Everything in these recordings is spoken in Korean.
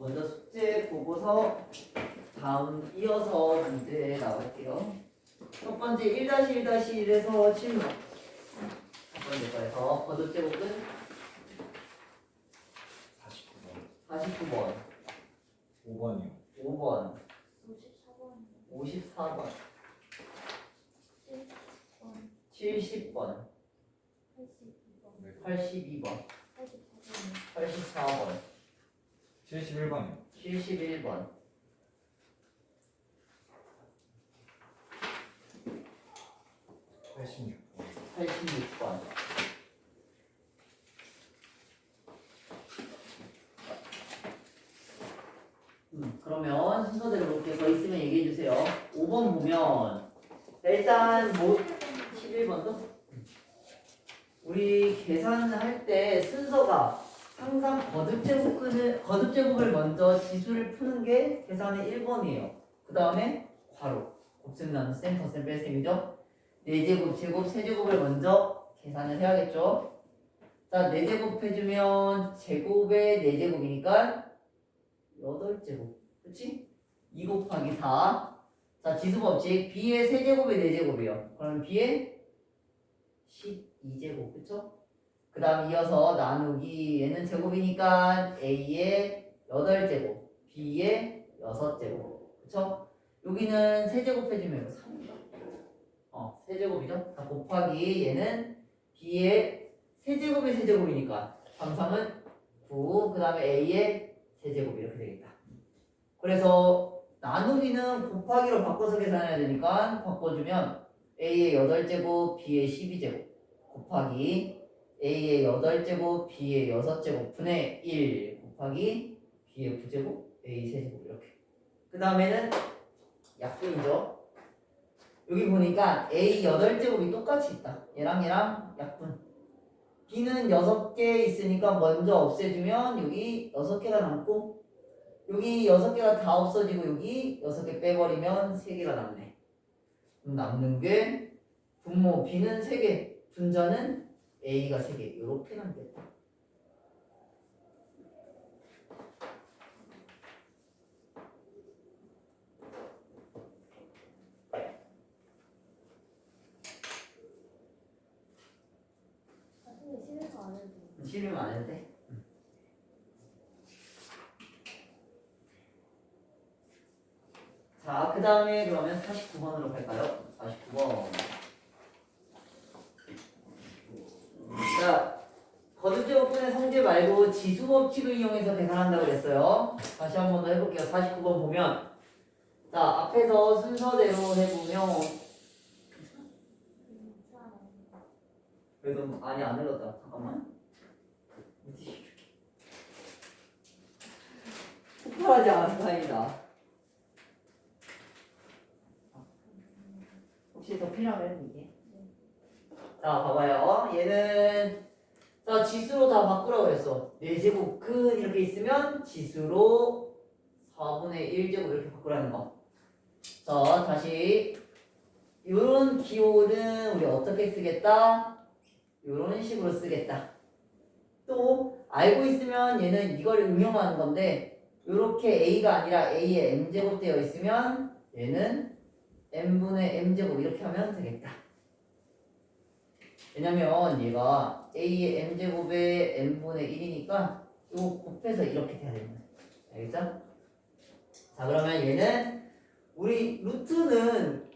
먼저 숙제 보고서 다음 이어서 문제 나갈게요. 첫 번째 1-1-1에서 질문. 첫 번째 거에서 거듭 제곱은 49번, 5번이요. 5번, 54번, 54번, 70번, 70번, 82번, 82번, 84번, 84번, 71번이요. 71번, 86번. 86번. 그러면 순서대로 볼게요. 더 있으면 얘기해 주세요. 5번 보면 일단 뭐 11번도 우리 계산할 때 순서가 항상 거듭 제곱을 먼저 지수를 푸는 게 계산의 1번이에요. 그 다음에 괄호, 곱셈 나누 셈, 더셈 뺄셈이죠. 4제곱, 제곱, 세제곱을 먼저 계산을 해야겠죠. 자, 4제곱 해주면 제곱에 4제곱이니까 8제곱. 그치? 2 곱하기 4. 자, 지수법칙. B의 세제곱에 4제곱이요. 그럼 B의 12제곱. 그쵸? 그 다음 이어서 나누기. 얘는 제곱이니까 A의 8제곱. B의 6제곱. 그쵸? 여기는 세제곱 해주면 이거 3인가? 세제곱이죠? 자, 곱하기 얘는 B의 세제곱의 세제곱이니까 3, 3은 9. 그 다음에 A의 세제곱 이렇게 되겠다. 그래서 나누기는 곱하기로 바꿔서 계산해야 되니까 바꿔주면 A의 8제곱, B의 12제곱 곱하기 A의 8제곱, B의 6제곱 분의 1 곱하기 B의 9제곱, A 세제곱 이렇게. 그 다음에는 약분이죠. 여기 보니까 A 8제곱이 똑같이 있다. 얘랑 약분. B는 6개 있으니까 먼저 없애주면 여기 6개가 남고 여기 6개가 다 없어지고 여기 6개 빼버리면 3개가 남네. 그럼 남는 게 분모 B는 3개, 분자는 A가 3개. 이렇게 남겠다. 실수 안 해도 실으면 안 해도 돼. 자, 그 다음에 그러면 49번으로 갈까요? 49번. 자, 거듭제곱분의 성질 말고 지수법칙을 이용해서 계산한다고 그랬어요. 다시 한 번 더 해볼게요. 49번 보면 자, 앞에서 순서대로 해보면 그래도 아니 안 흘렀다. 잠깐만. 폭발하지 않은 다행이다. 혹시 더 필요하면 이게. 자, 봐봐요. 얘는 자 지수로 다 바꾸라고 그랬어. 4제곱 근 이렇게 있으면 지수로 4분의 1제곱 이렇게 바꾸라는 거. 자, 다시 요런 기호는 우리 어떻게 쓰겠다? 요런 식으로 쓰겠다. 또 알고 있으면 얘는 이걸 응용하는 건데 요렇게 A가 아니라 A에 M제곱 되어 있으면 얘는 M분의 M제곱 이렇게 하면 되겠다. 왜냐면 얘가 A의 M제곱에 M분의 1이니까 요 곱해서 이렇게 돼야 되는 거야. 알겠죠? 자, 그러면 얘는 우리 루트는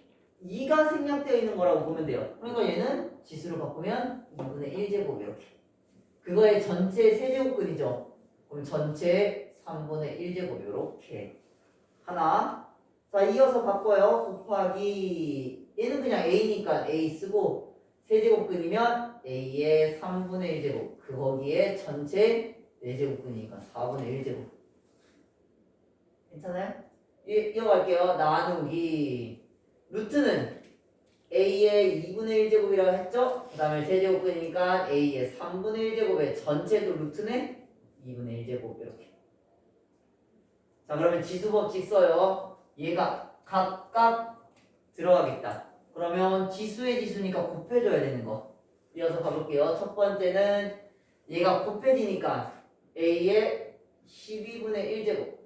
2가 생략되어 있는 거라고 보면 돼요. 그러니까 얘는 지수로 바꾸면 2분의 1제곱 이렇게. 그거의 전체 세제곱근이죠. 그럼 전체 3분의 1제곱 이렇게. 하나. 자, 이어서 바꿔요. 곱하기 얘는 그냥 A니까 A 쓰고 세제곱근이면 A의 3분의 1제곱. 그 거기에 전체 4제곱근이니까 4분의 1제곱. 괜찮아요? 이어갈게요. 나누기 루트는 A의 2분의 1제곱이라고 했죠? 그 다음에 세제곱근이니까 A의 3분의 1제곱의 전체도 루트네 2분의 1제곱 이렇게. 자, 그러면 지수법칙 써요. 얘가 각각 들어가겠다. 그러면 지수의 지수니까 곱해줘야 되는 거. 이어서 가볼게요. 첫 번째는 얘가 곱해지니까 A의 12분의 1제곱.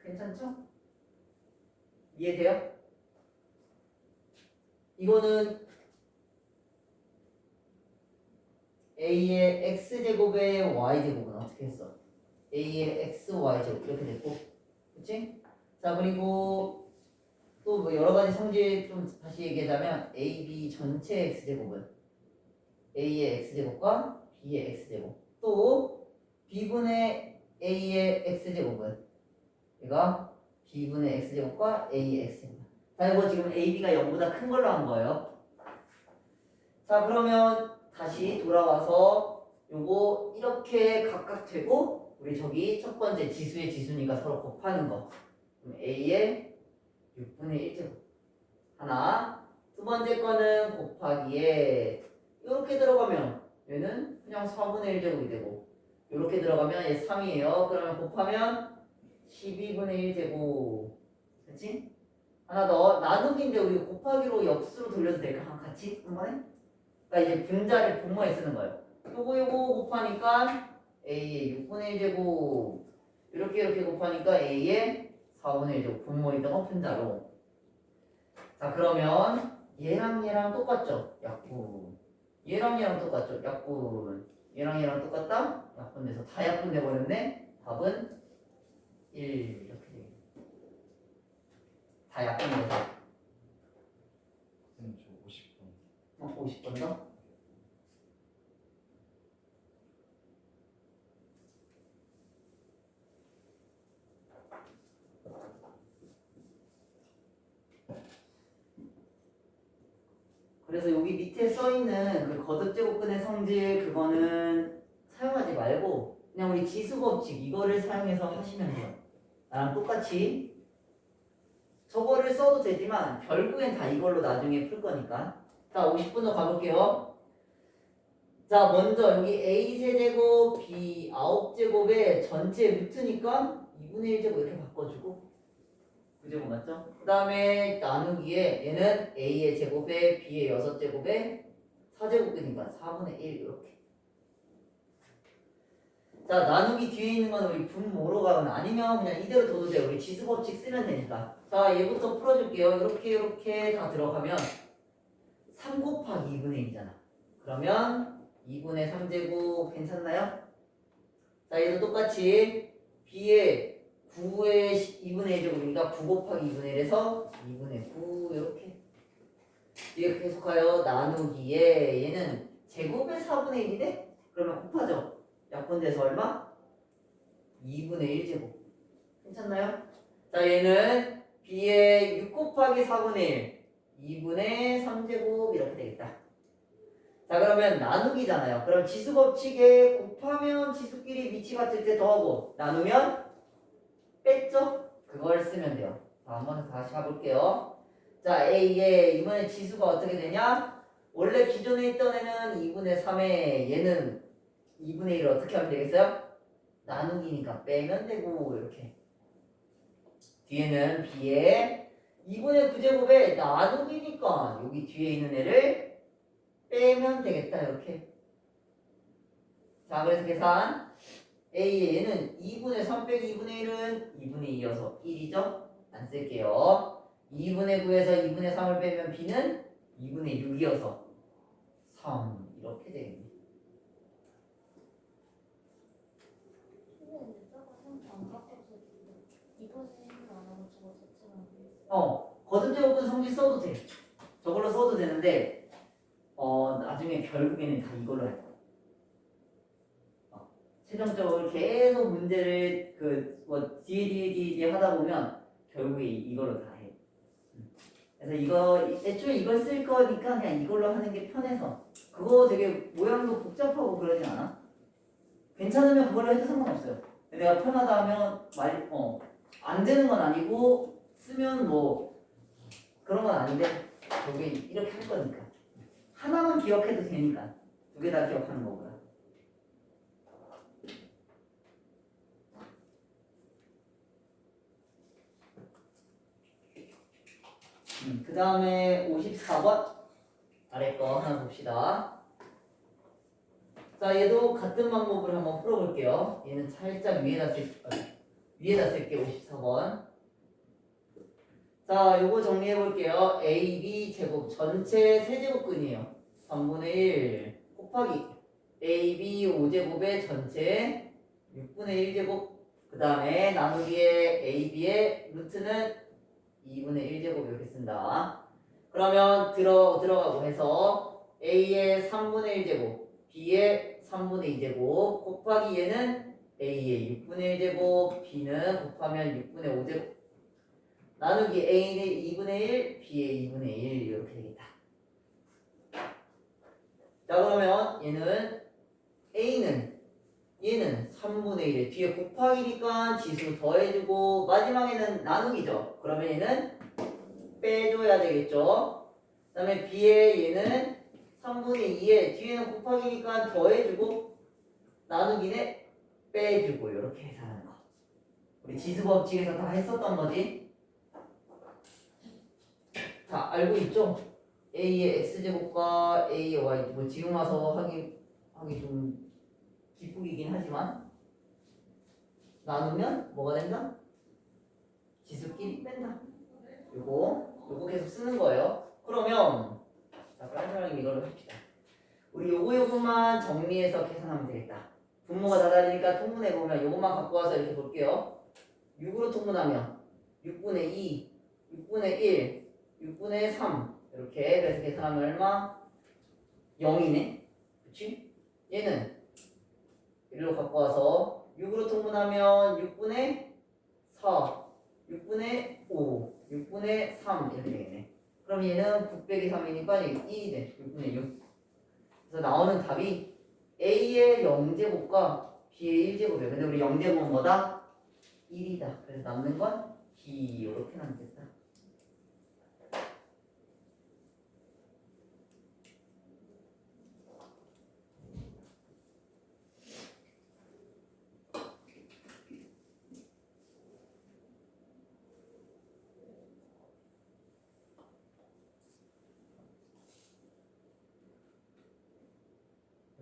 괜찮죠? 이해돼요? 이거는 a의 x제곱의 y제곱은 어떻게 했어? a의 xy제곱 이렇게 됐고, 그치? 자, 그리고 또 뭐 여러 가지 성질 좀 다시 얘기하자면 ab 전체 x제곱은 a의 x제곱과 b의 x제곱, 또 b분의 a의 x제곱은 얘가 b분의 x제곱과 a의 x제곱. 자, 이거 지금 ab가 0보다 큰 걸로 한 거예요. 자, 그러면 다시 돌아와서 요거 이렇게 각각 되고, 우리 저기 첫 번째 지수의 지수니까 서로 곱하는 거. 그럼 a의 6분의 1제곱 하나, 두 번째 거는 곱하기에 이렇게 들어가면 얘는 그냥 4분의 1제곱이 되고, 이렇게 들어가면 얘 3이에요. 그러면 곱하면 12분의 1제곱. 그치? 하나 더. 나누기인데 우리 곱하기로 역수로 돌려도 될까? 같이 한 번에? 그러니까 이제 분자를 분모에 쓰는 거예요. 요거 곱하니까 a의 6분의 1제곱, 이렇게 곱하니까 a의 4분의 1제곱, 분모에 있던 거 분자로. 자, 그러면 얘랑 똑같죠? 약분. 얘랑 똑같죠? 약분. 얘랑 똑같다? 약분돼서 다 약분돼 버렸네. 답은 1 이렇게 돼요. 다 약분돼서. 선생님 저 50분. 50번 더? 그래서 여기 밑에 써있는 그 거듭제곱근의 성질 그거는 사용하지 말고 그냥 우리 지수법칙 이거를 사용해서 하시면 돼요. 나랑 똑같이 저거를 써도 되지만 결국엔 다 이걸로 나중에 풀 거니까. 자, 50분 더 가볼게요. 자, 먼저 여기 a 세제곱 b 9제곱의 전체 루트니까 2분의 1제곱 이렇게 바꿔주고, 9제곱 맞죠? 그 다음에 나누기에 얘는 a의 제곱에 b의 6제곱에 4제곱이니까 4분의 1 이렇게. 자, 나누기 뒤에 있는 건 우리 분모로 가거나 아니면 그냥 이대로 둬도 돼요. 우리 지수법칙 쓰면 되니까. 자, 얘부터 풀어줄게요. 이렇게 다 들어가면 3 곱하기 2분의 1이잖아. 그러면 2분의 3제곱 괜찮나요? 자, 얘도 똑같이 b의 9의 2분의 1제곱이니까 9 곱하기 2분의 1에서 2분의 9 이렇게. 뒤에 계속하여 나누기에 얘는 제곱의 4분의 1이네? 그러면 곱하죠. 약분돼서 얼마? 2분의 1제곱. 괜찮나요? 자, 얘는 b의 6 곱하기 4분의 1 2분의 3제곱 이렇게 되겠다. 자, 그러면 나누기잖아요. 그럼 지수법칙에 곱하면 지수끼리 위치 같을 때 더하고 나누면 뺐죠? 그걸 쓰면 돼요. 자, 한번 다시 가볼게요. 자, A의 이번에 지수가 어떻게 되냐? 원래 기존에 있던 애는 2분의 3에 얘는 2분의 1을 어떻게 하면 되겠어요? 나누기니까 빼면 되고 이렇게. 뒤에는 B의 2분의 9제곱에 나누기니까 여기 뒤에 있는 애를 빼면 되겠다 이렇게. 자, 그래서 계산 A의 얘는 2분의 3 빼기 2분의 1은 2분의 2여서 1이죠? 안 쓸게요. 2분의 9에서 2분의 3을 빼면 B는 2분의 6이어서 3 이렇게 되겠네. 근데 저거 성질 안 바꿔서 이번에 안 하고 저거 자체만 하고. 거듭제곱근 성질 써도 돼. 저걸로 써도 되는데 나중에 결국에는 다 이걸로 할 거야. 최종적으로 계속 문제를 뭐 뒤에 하다 보면 결국에 이걸로 다 해. 그래서 이거 애초에 이걸 쓸 거니까 그냥 이걸로 하는 게 편해서. 그거 되게 모양도 복잡하고 그러진 않아. 괜찮으면 그걸로 해도 상관없어요. 내가 편하다 하면 안 되는 건 아니고 쓰면 뭐 그런 건 아닌데 여기 이렇게 할 거니까 하나만 기억해도 되니까 두 개 다 기억하는 거고요. 그 다음에 54번 아래 거 하나 봅시다. 자, 얘도 같은 방법으로 한번 풀어볼게요. 얘는 살짝 위에다 쓸게요. 54번. 자, 요거 정리해볼게요. AB 제곱 전체 세제곱근이에요. 3분의 1 곱하기 AB 5제곱의 전체 6분의 1제곱 그 다음에 나누기에 AB의 루트는 2분의 1제곱 이렇게 쓴다. 그러면 들어가고 해서 A의 3분의 1제곱 B의 3분의 2제곱 곱하기 얘는 A의 6분의 1제곱 B는 곱하면 6분의 5제곱 나누기 A의 2분의 1 B의 2분의 1 이렇게 되겠다. 자 그러면 얘는 3분의 1에 뒤에 곱하기니까 지수 더해주고 마지막에는 나누기죠. 그러면 얘는 빼줘야 되겠죠. 그 다음에 B의 얘는 3분의 2에 뒤에는 곱하기니까 더해주고 나누기는 빼주고 이렇게 계산하는 거. 우리 지수 법칙에서 다 했었던 거지. 자 알고 있죠? A의 x제곱과 A의 y 뭐 지금 와서 하기 좀 기쁘기긴 하지만 나누면 뭐가 된다? 지수끼리 뺀다. 요거 계속 쓰는 거예요. 그러면 자 다른 사람이 이거를 합시다. 우리 요거만 정리해서 계산하면 되겠다. 분모가 다 다르니까 통분해 보면 요것만 갖고 와서 이렇게 볼게요. 6으로 통분하면 6분의 2, 6분의 1, 6분의 3 이렇게 그래서 계산하면 얼마? 0이네. 그치? 얘는 1로 갖고 와서 6으로 통분하면 6분의 4, 6분의 5, 6분의 3 이렇게 되겠네. 그럼 얘는 9 빼기 3이니까 1이 돼. 6분의 6. 그래서 나오는 답이 A의 0제곱과 B의 1제곱이에요. 근데 우리 0제곱은 뭐다? 1이다. 그래서 남는 건 B 이렇게 남겠다.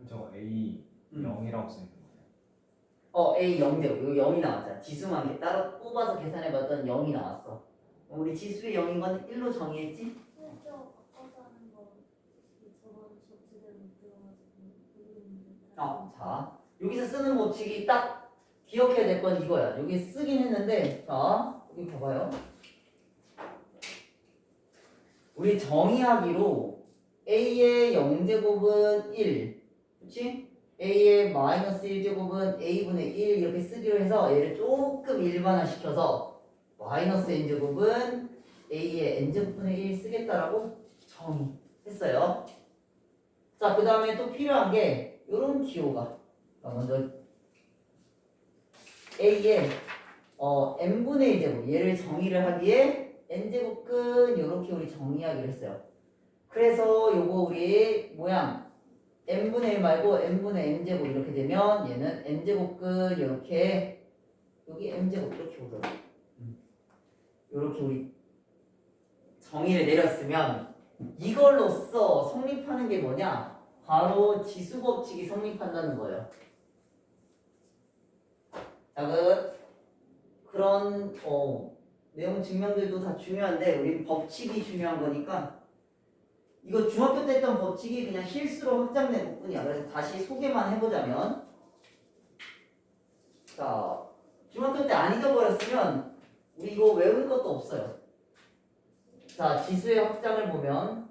저 A 0이라고 쓰는 거예요. A 0제곱. 이거 0이 나왔잖아. 지수만 이렇게 따로 뽑아서 계산해봤던 0이 나왔어. 우리 지수의 0인 건 1로 정의했지? 실제로 바꿔서 하는 거 저번 저 제대로 못 들어가지고 모르겠는데. 자, 여기서 쓰는 법칙이 딱 기억해야 될 건 이거야. 여기 쓰긴 했는데, 자, 여기 봐봐요. 우리 정의하기로 A의 0제곱은 1, 그치? A의 마이너스 1제곱은 A분의 1 이렇게 쓰기로 해서 얘를 조금 일반화시켜서 마이너스 N제곱은 A의 N제곱분의 1 쓰겠다라고 정의했어요. 자, 그 다음에 또 필요한 게 요런 기호가 먼저 A의 n분의 1제곱 얘를 정의를 하기에 n제곱근 요렇게 우리 정의하기로 했어요. 그래서 요거 우리 모양 n분의 1 말고 n분의 n제곱 이렇게 되면 얘는 n제곱근 요렇게 여기 n제곱 이렇게 오더라고. 요렇게 우리 정의를 내렸으면 이걸로써 성립하는 게 뭐냐? 바로 지수법칙이 성립한다는 거예요. 자, 그런 내용 증명들도 다 중요한데 우리 법칙이 중요한 거니까 이거 중학교 때 했던 법칙이 그냥 실수로 확장된 것뿐이야. 그래서 다시 소개만 해보자면 자 중학교 때 안 잊어버렸으면 우리 이거 외울 것도 없어요. 자 지수의 확장을 보면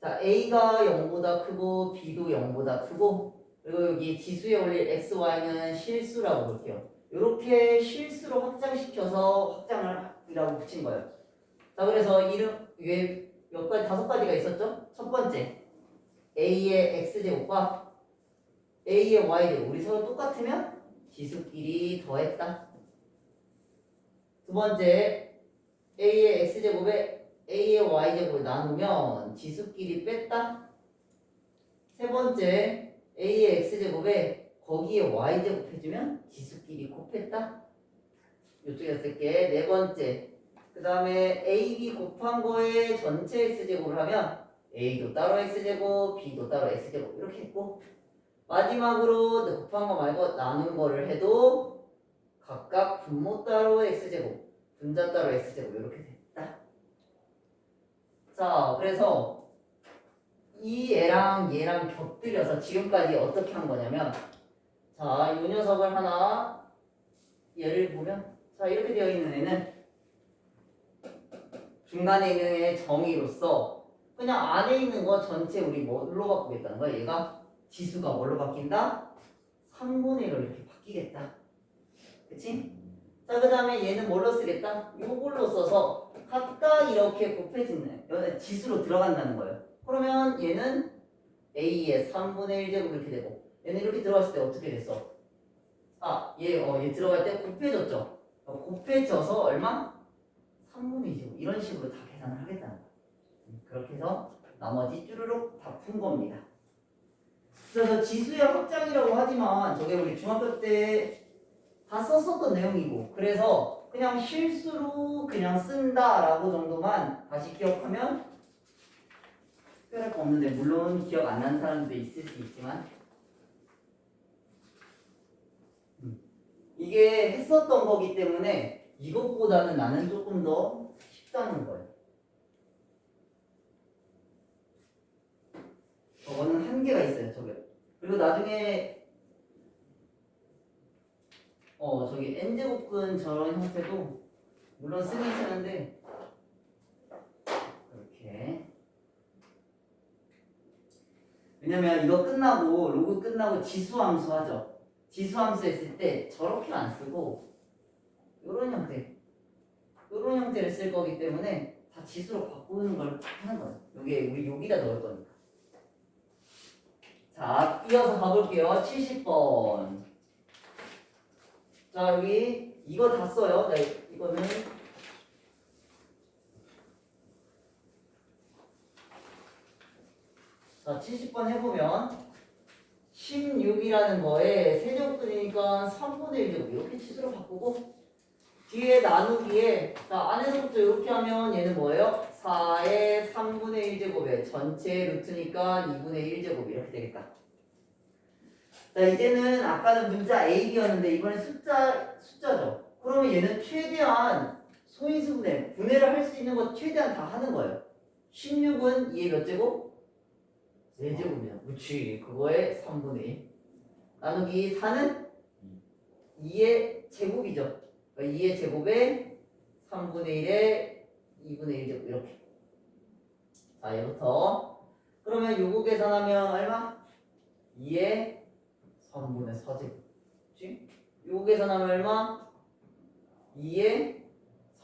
자 A가 0보다 크고 B도 0보다 크고 그리고 여기 지수에 올릴 x, y는 실수라고 볼게요. 이렇게 실수로 확장시켜서 확장을이라고 붙인 거예요. 자, 그래서 이름 위에 몇 가지 5가지가 있었죠? 첫 번째, a의 x제곱과 a의 y제곱 우리 서로 똑같으면 지수끼리 더했다. 두 번째, a의 x제곱에 a의 y제곱을 나누면 지수끼리 뺐다. 세 번째, a의 x제곱에 거기에 y제곱 해주면 지수끼리 곱했다. 이쪽에 쓸게. 네 번째. 그 다음에 ab 곱한 거에 전체 x제곱을 하면 a도 따로 x제곱, b도 따로 x제곱 이렇게 했고 마지막으로 곱한 거 말고 나눈 거를 해도 각각 분모 따로 x제곱, 분자 따로 x제곱 이렇게 됐다. 자, 그래서 이 애랑 얘랑 곁들여서 지금까지 어떻게 한 거냐면 자, 이 녀석을 하나 얘를 보면 자, 이렇게 되어 있는 애는 중간에 있는 애의 정의로서 그냥 안에 있는 거 전체 우리 뭘로 바꾸겠다는 거야? 얘가 지수가 뭘로 바뀐다? 3분의 1로 이렇게 바뀌겠다. 그치? 자, 그 다음에 얘는 뭘로 쓰겠다? 요걸로 써서 각각 이렇게 곱해지는 지수로 들어간다는 거예요. 그러면 얘는 A의 3분의 1제곱 이렇게 되고 얘는 이렇게 들어갔을 때 어떻게 됐어? 아, 얘 들어갈 때 곱해졌죠? 곱해져서 얼마? 3분의 2제곱 이런 식으로 다 계산을 하겠다는 거예요. 그렇게 해서 나머지 쭈루룩 다 푼 겁니다. 그래서 지수의 확장이라고 하지만 저게 우리 중학교 때 다 썼었던 내용이고 그래서 그냥 실수로 그냥 쓴다라고 정도만 다시 기억하면 특별할 거 없는데 물론 기억 안 나는 사람도 있을 수 있지만 이게 했었던 거기 때문에 이것보다는 나는 조금 더 쉽다는 거예요. 저거는 한계가 있어요. 저게. 그리고 나중에 저기 n제곱근 저런 형태도 물론 쓰긴 쓰는데 이렇게 왜냐면 이거 끝나고 로그 끝나고 지수함수 하죠. 지수함수 했을 때 저렇게 안 쓰고 요런 형태를 쓸 거기 때문에 다 지수로 바꾸는 걸 하는 거예요. 요게 우리 여기다 넣을 거니까. 자, 이어서 가볼게요. 70번. 자, 여기 이거 다 써요. 네, 이거는 자, 70번 해보면 16이라는 거에 세제곱근이니까 3분의 1제곱 이렇게 치수로 바꾸고 뒤에 나누기에 자, 안에서부터 이렇게 하면 얘는 뭐예요? 4의 3분의 1제곱에 전체 루트니까 2분의 1제곱 이렇게 되겠다. 자, 이제는 아까는 문자 A, B였는데 이번엔 숫자죠. 그러면 얘는 최대한 소인수분해, 분해를 할 수 있는 거 최대한 다 하는 거예요. 16은 2의 몇 제곱? 4제곱이야. 그렇지. 그거의 3분의 1. 나누기 4는 2의 제곱이죠. 그러니까 2의 제곱에 3분의 1에 2분의 1제곱 이렇게. 자, 얘부터. 그러면 요거 계산하면 얼마? 2의 3분의 4제곱. 그치? 요거 계산하면 얼마? 2의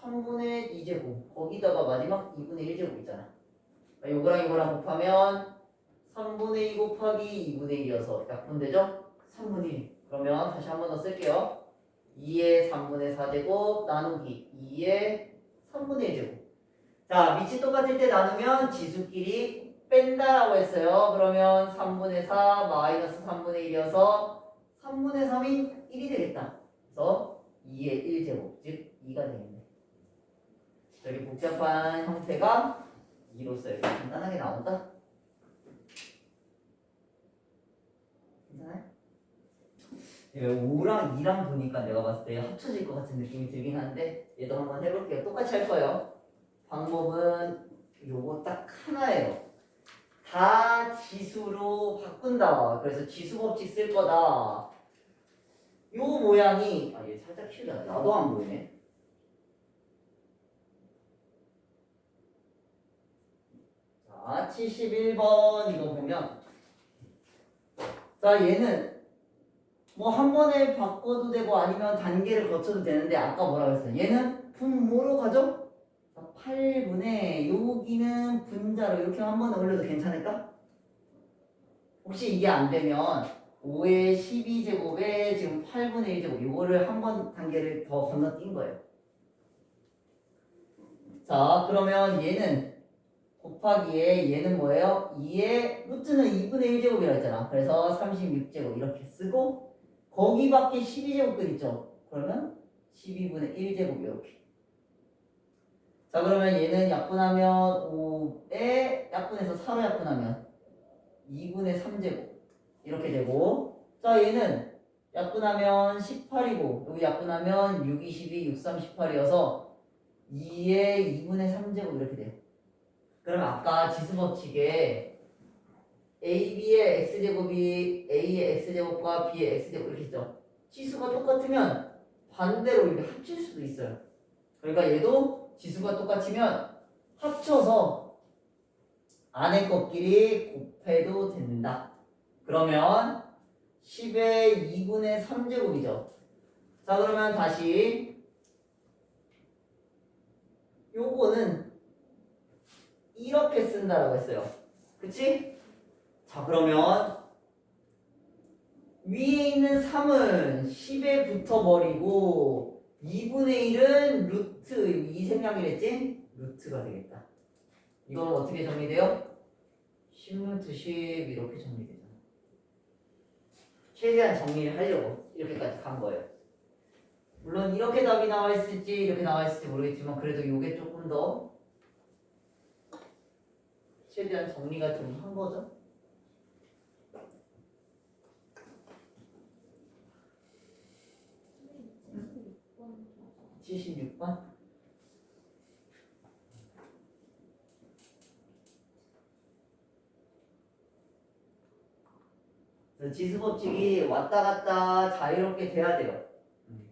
3분의 2제곱. 거기다가 마지막 2분의 1제곱 있잖아. 그러니까 요거랑 요거랑 곱하면 3분의 2 곱하기 2분의 1이어서 약분되죠? 3분의 1. 그러면 다시 한 번 더 쓸게요. 2의 3분의 4제곱 나누기 2의 3분의 1제곱. 자, 밑이 똑같을 때 나누면 지수끼리 뺀다라고 했어요. 그러면 3분의 4 마이너스 3분의 1이어서 3분의 3인 1이 되겠다. 그래서 2의 1제곱, 즉 2가 되겠네. 여기 복잡한 형태가 2로서 이렇게 간단하게 나온다. 괜찮아요? 5랑 2랑 보니까 내가 봤을 때 합쳐질 것 같은 느낌이 들긴 하는데 얘도 한번 해볼게요. 똑같이 할 거예요. 방법은 요거 딱 하나예요. 다 지수로 바꾼다. 그래서 지수 법칙 쓸 거다. 요 모양이 얘 살짝 키우자. 나도 안 보이네. 자, 71번 이거 보면 자, 얘는 뭐 한 번에 바꿔도 되고 아니면 단계를 거쳐도 되는데 아까 뭐라고 했어요? 얘는 분모로 가죠? 8분의 여기는 분자로 이렇게 한 번에 올려도 괜찮을까? 혹시 이게 안 되면 5의 12제곱에 지금 8분의 1제곱 이거를 한 번 단계를 더 건너뛴 거예요. 자, 그러면 얘는 곱하기에 얘는 뭐예요? 2의 루트는 2분의 1제곱이라고 했잖아. 그래서 36제곱 이렇게 쓰고 거기 밖에 12제곱들 있죠? 그러면 12분의 1제곱 이렇게. 자 그러면 얘는 약분하면 5에 약분해서 4로 약분하면 2분의 3제곱 이렇게 되고 자 얘는 약분하면 18이고 여기 약분하면 6, 22, 6, 3, 18이어서 2에 2분의 3제곱 이렇게 돼요. 그럼 아까 지수법칙에 AB의 x제곱이 A의 x제곱과 B의 x제곱 이렇게 있죠. 지수가 똑같으면 반대로 이렇게 합칠 수도 있어요. 그러니까 얘도 지수가 똑같으면 합쳐서 안에 것끼리 곱해도 된다. 그러면 10의 2분의 3제곱이죠. 자 그러면 다시 요거는 이렇게 쓴다라고 했어요. 그치? 자 그러면 위에 있는 3은 10에 붙어버리고 2분의 1은 루트 이 생략이랬지? 루트가 되겠다. 이건 어떻게 정리돼요? 10루트 10 이렇게 정리되잖아. 최대한 정리를 하려고 이렇게까지 간 거예요. 물론 이렇게 답이 나와 있을지 이렇게 나와 있을지 모르겠지만 그래도 이게 조금 더 최대한 정리가 좀 한 거죠. 선생님 76번 76번. 지수법칙이 왔다 갔다 자유롭게 돼야 돼요.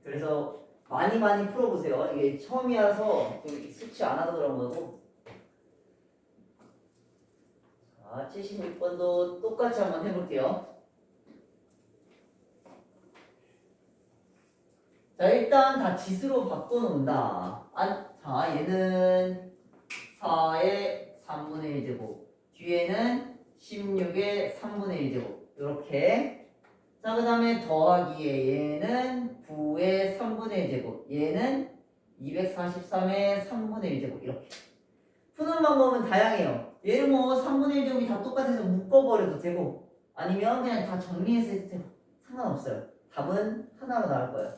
그래서 많이 풀어보세요. 이게 처음이라서 좀 익숙치 않아서 그런 거고. 자, 76번도 똑같이 한번 해볼게요. 자, 일단 다 지수로 바꿔놓는다. 자, 얘는 4의 3분의 1제곱. 뒤에는 16의 3분의 1제곱. 이렇게. 자, 그 다음에 더하기에 얘는 9의 3분의 1제곱. 얘는 243의 3분의 1제곱. 이렇게. 푸는 방법은 다양해요. 얘는 뭐 3분의 1제곱이 다 똑같아서 묶어버려도 되고, 아니면 그냥 다 정리해서 해도 되고, 상관없어요. 답은 하나로 나올 거예요.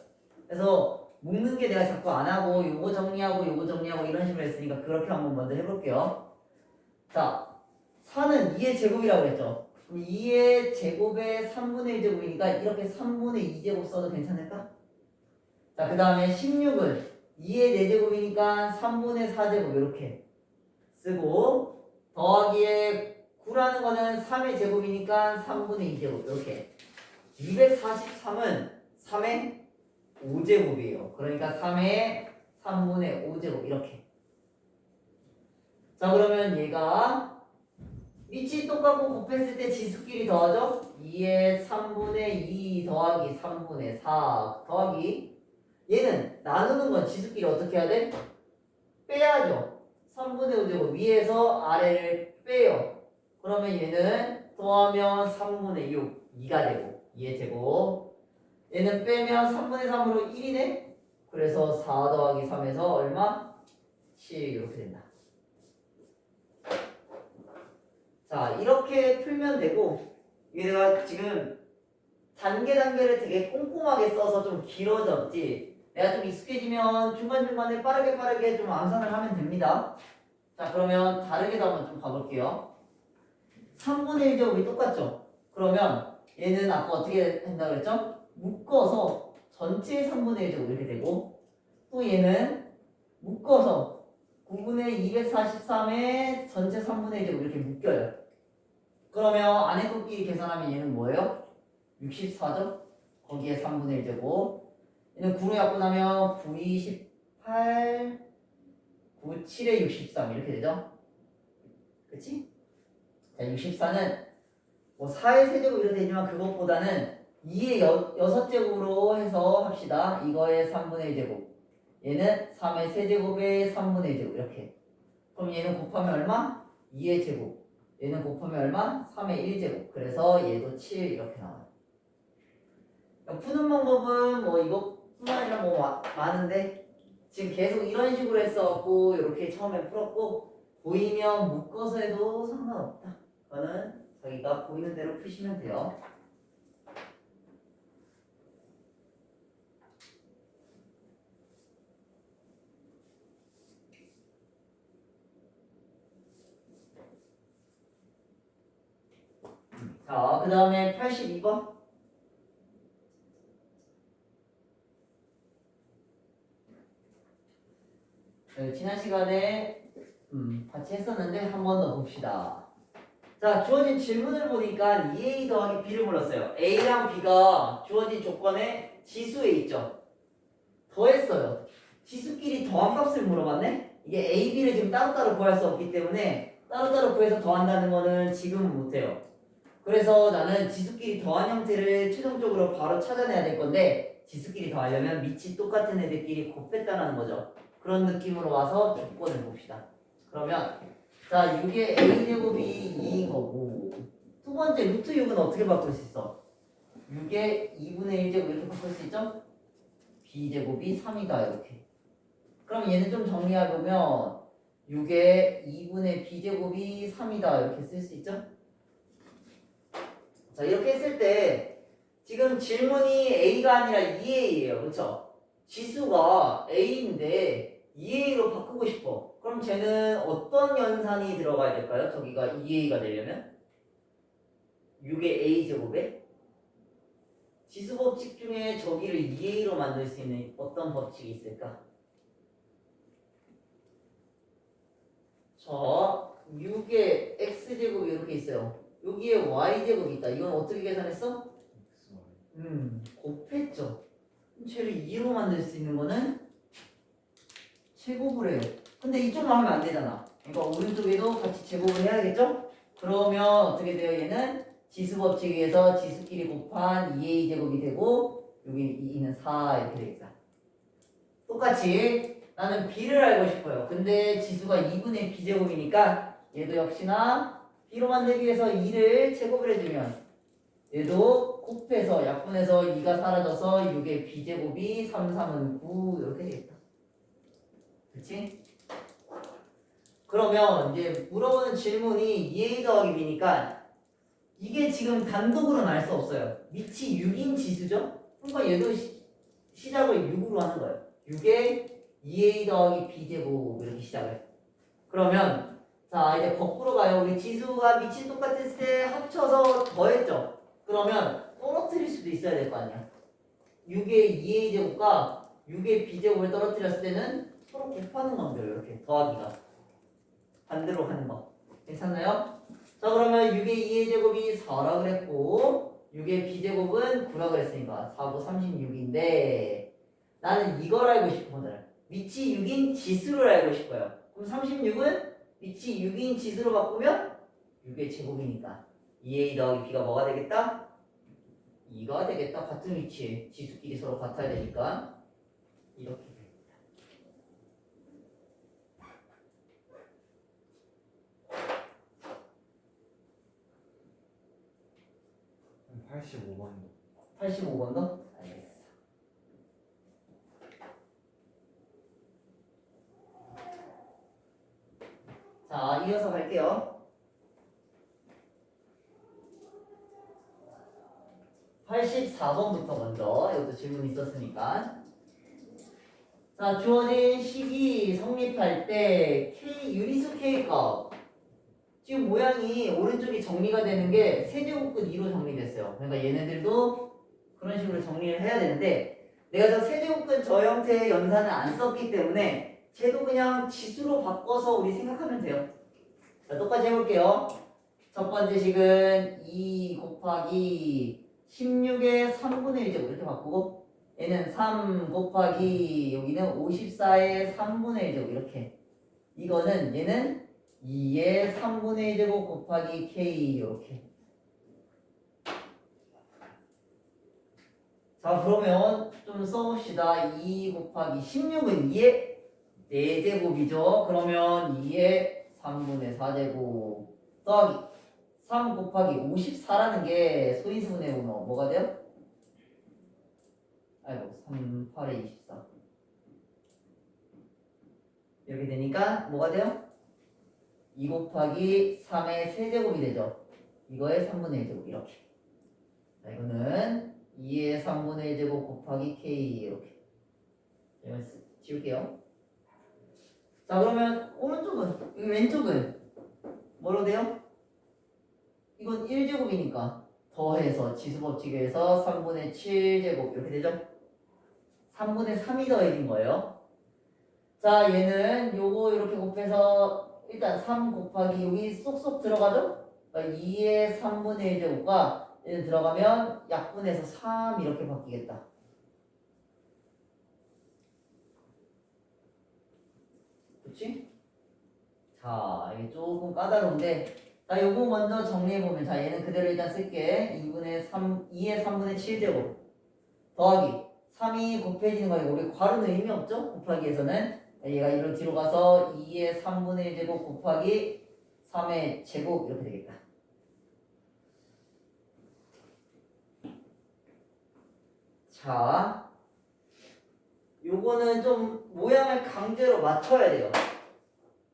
그래서 묶는 게 내가 자꾸 안 하고 요거 정리하고 요거 정리하고 이런 식으로 했으니까 그렇게 한번 먼저 해볼게요. 자, 4는 2의 제곱이라고 했죠. 2의 제곱에 3분의 1제곱이니까 이렇게 3분의 2제곱 써도 괜찮을까? 자, 그 다음에 16은 2의 4제곱이니까 3분의 4제곱 이렇게 쓰고 더하기에 9라는 거는 3의 제곱이니까 3분의 2제곱 이렇게 243은 3의 5제곱이에요. 그러니까 3의 3분의 5제곱 이렇게. 자 그러면 얘가 위치 똑같고 곱했을 때 지수끼리 더하죠? 2의 3분의 2 더하기 3분의 4 더하기 얘는 나누는 건 지수끼리 어떻게 해야 돼? 빼야죠. 3분의 5제곱 위에서 아래를 빼요. 그러면 얘는 더하면 3분의 6 2가 되고 2의 제곱 얘는 빼면 3분의 3으로 1이네? 그래서 4 더하기 3에서 얼마? 7 이렇게 된다. 자 이렇게 풀면 되고 이게 내가 지금 단계를 되게 꼼꼼하게 써서 좀 길어졌지 내가 좀 익숙해지면 중간중간에 빠르게 좀 암산을 하면 됩니다. 자 그러면 다르게도 한번 좀 가볼게요. 3분의 1제곱이 똑같죠? 그러면 얘는 아까 어떻게 한다고 그랬죠? 묶어서 전체 3분의 1제곱 이렇게 되고 또 얘는 묶어서 9분의 243에 전체 3분의 1제곱 이렇게 묶여요. 그러면 안에 곱끼리 계산하면 얘는 뭐예요? 64죠? 거기에 3분의 1제곱 얘는 9로 약분하면 9, 28, 9, 7에 63 이렇게 되죠? 그치? 자 64는 뭐 4의 세제곱 이렇게 되지만 그것보다는 2의 6제곱으로 해서 합시다. 이거의 3분의 1제곱 얘는 3의 세제곱의 3분의 1제곱 이렇게 그럼 얘는 곱하면 얼마? 2의 제곱 얘는 곱하면 얼마? 3의 1제곱 그래서 얘도 7 이렇게 나와요. 푸는 방법은 뭐 이것뿐만 아니라 뭐 많은데 지금 계속 이런 식으로 했어갖고 이렇게 처음에 풀었고 보이면 묶어서 해도 상관없다. 그거는 자기가 보이는 대로 푸시면 돼요. 자, 그 다음에 82번. 네, 지난 시간에 같이 했었는데 한 번 더 봅시다. 자, 주어진 질문을 보니까 2a 더하기 b를 불렀어요. a랑 b가 주어진 조건에 지수에 있죠. 더했어요. 지수끼리 더한 값을 물어봤네? 이게 a, b를 지금 따로따로 구할 수 없기 때문에 따로따로 구해서 더한다는 거는 지금은 못해요. 그래서 나는 지수끼리 더한 형태를 최종적으로 바로 찾아내야 될 건데 지수끼리 더하려면 밑이 똑같은 애들끼리 곱했다는 거죠. 그런 느낌으로 와서 조건을 봅시다. 그러면 자, 6의 a제곱이 2인 거고 두 번째 루트 6은 어떻게 바꿀 수 있어? 6의 2분의 1제곱 이렇게 바꿀 수 있죠? b제곱이 3이다 이렇게. 그럼 얘는 좀 정리해보면 6의 2분의 b제곱이 3이다 이렇게 쓸 수 있죠? 자, 이렇게 했을 때 지금 질문이 a가 아니라 2a예요. 그렇죠? 지수가 a인데 2a로 바꾸고 싶어. 그럼 쟤는 어떤 연산이 들어가야 될까요? 저기가 2a가 되려면 6의 a제곱에 지수 법칙 중에 저기를 2a로 만들 수 있는 어떤 법칙이 있을까? 자, 6의 x제곱이 이렇게 있어요. 여기에 y제곱이 있다. 이건 어떻게 계산했어? 곱했죠. 그럼 쟤를 2로 만들 수 있는 거는 제곱을 해요. 근데 이쪽만 하면 안 되잖아. 그러니까 오른쪽에도 같이 제곱을 해야겠죠? 그러면 어떻게 돼요? 얘는 지수 법칙에 의해서 지수끼리 곱한 2a 제곱이 되고 여기 2는 4 이렇게 되겠다. 똑같이 나는 b를 알고 싶어요. 근데 지수가 2분의 b제곱이니까 얘도 역시나 b로 만들기 위해서 2를 제곱을 해주면 얘도 곱해서 약분해서 2가 사라져서 6의 b제곱이 3, 3은 9 이렇게 되겠다. 그치? 그러면 이제 물어보는 질문이 2a 더하기 b니까 이게 지금 단독으로는 알 수 없어요. 밑이 6인 지수죠? 그러니까 얘도 시작을 6으로 하는 거예요. 6에 2a 더하기 b제곱 이렇게 시작을 해요. 그러면 자 이제 거꾸로 가요. 우리 지수가 밑이 똑같을 때 합쳐서 더했죠? 그러면 떨어뜨릴 수도 있어야 될 거 아니야. 6의 2a 제곱과 6의 b제곱을 떨어뜨렸을 때는 서로 곱하는 겁니다. 이렇게 더하기가 반대로 하는 거 괜찮나요? 자 그러면 6의 2의 제곱이 4라 그랬고 6의 b제곱은 9라 그랬으니까 4, 9, 36인데 나는 이걸 알고 싶거든. 밑이 6인 지수를 알고 싶어요. 그럼 36은 밑이 6인 지수로 바꾸면 6의 제곱이니까 2a 더하기 b가 뭐가 되겠다? 2가 되겠다. 같은 위치에 지수끼리 서로 같아야 되니까 이렇게 됩니다. 85번도 85번도? 알겠어. 자, 이어서 갈게요. 84번부터 먼저 이것도 질문 있었으니까. 자, 주어진 식이 성립할 때 K, 유리수 K값 지금 모양이 오른쪽이 정리가 되는 게 세제곱근 2로 정리됐어요. 그러니까 얘네들도 그런 식으로 정리를 해야 되는데 내가 저 세제곱근 저 형태의 연산을 안 썼기 때문에 쟤도 그냥 지수로 바꿔서 우리 생각하면 돼요. 자, 똑같이 해볼게요. 첫 번째 식은 2 곱하기 16의 3분의 1제곱 이렇게 바꾸고 얘는 3 곱하기 여기는 54의 3분의 1제곱 이렇게 이거는 얘는 2의 3분의 1제곱 곱하기 k 이렇게. 자 그러면 좀 써봅시다. 2 곱하기 16은 2의 4제곱이죠. 그러면 2의 3분의 4제곱 더하기 3 곱하기 54라는 게 소인수분해 보면 뭐가 돼요? 아이고 3, 8에 24 이렇게 되니까 뭐가 돼요? 2 곱하기 3의 세제곱이 되죠. 이거의 3분의 1제곱 이렇게. 자 이거는 2의 3분의 1제곱 곱하기 k 이렇게. 이걸 지울게요. 자 그러면 오른쪽은 여기 왼쪽은 뭐로 돼요? 이건 1제곱이니까 더해서 지수법칙에서 3분의 7제곱 이렇게 되죠? 3분의 3이 더해진 거예요. 자, 얘는 요거 이렇게 곱해서 일단 3 곱하기 여기 쏙쏙 들어가죠? 그러니까 2의 3분의 1제곱과 얘는 들어가면 약분해서 3 이렇게 바뀌겠다. 그치? 자, 이게 조금 까다로운데 자, 요거 먼저 정리해보면 자, 얘는 그대로 일단 쓸게. 2의 3분의 7제곱 더하기 3이 곱해지는 거니까 우리 괄호는 의미 없죠? 곱하기에서는 얘가 이로 뒤로 가서 2의 3분의 1제곱 곱하기 3의 제곱 이렇게 되겠다. 자, 요거는 좀 모양을 강제로 맞춰야 돼요.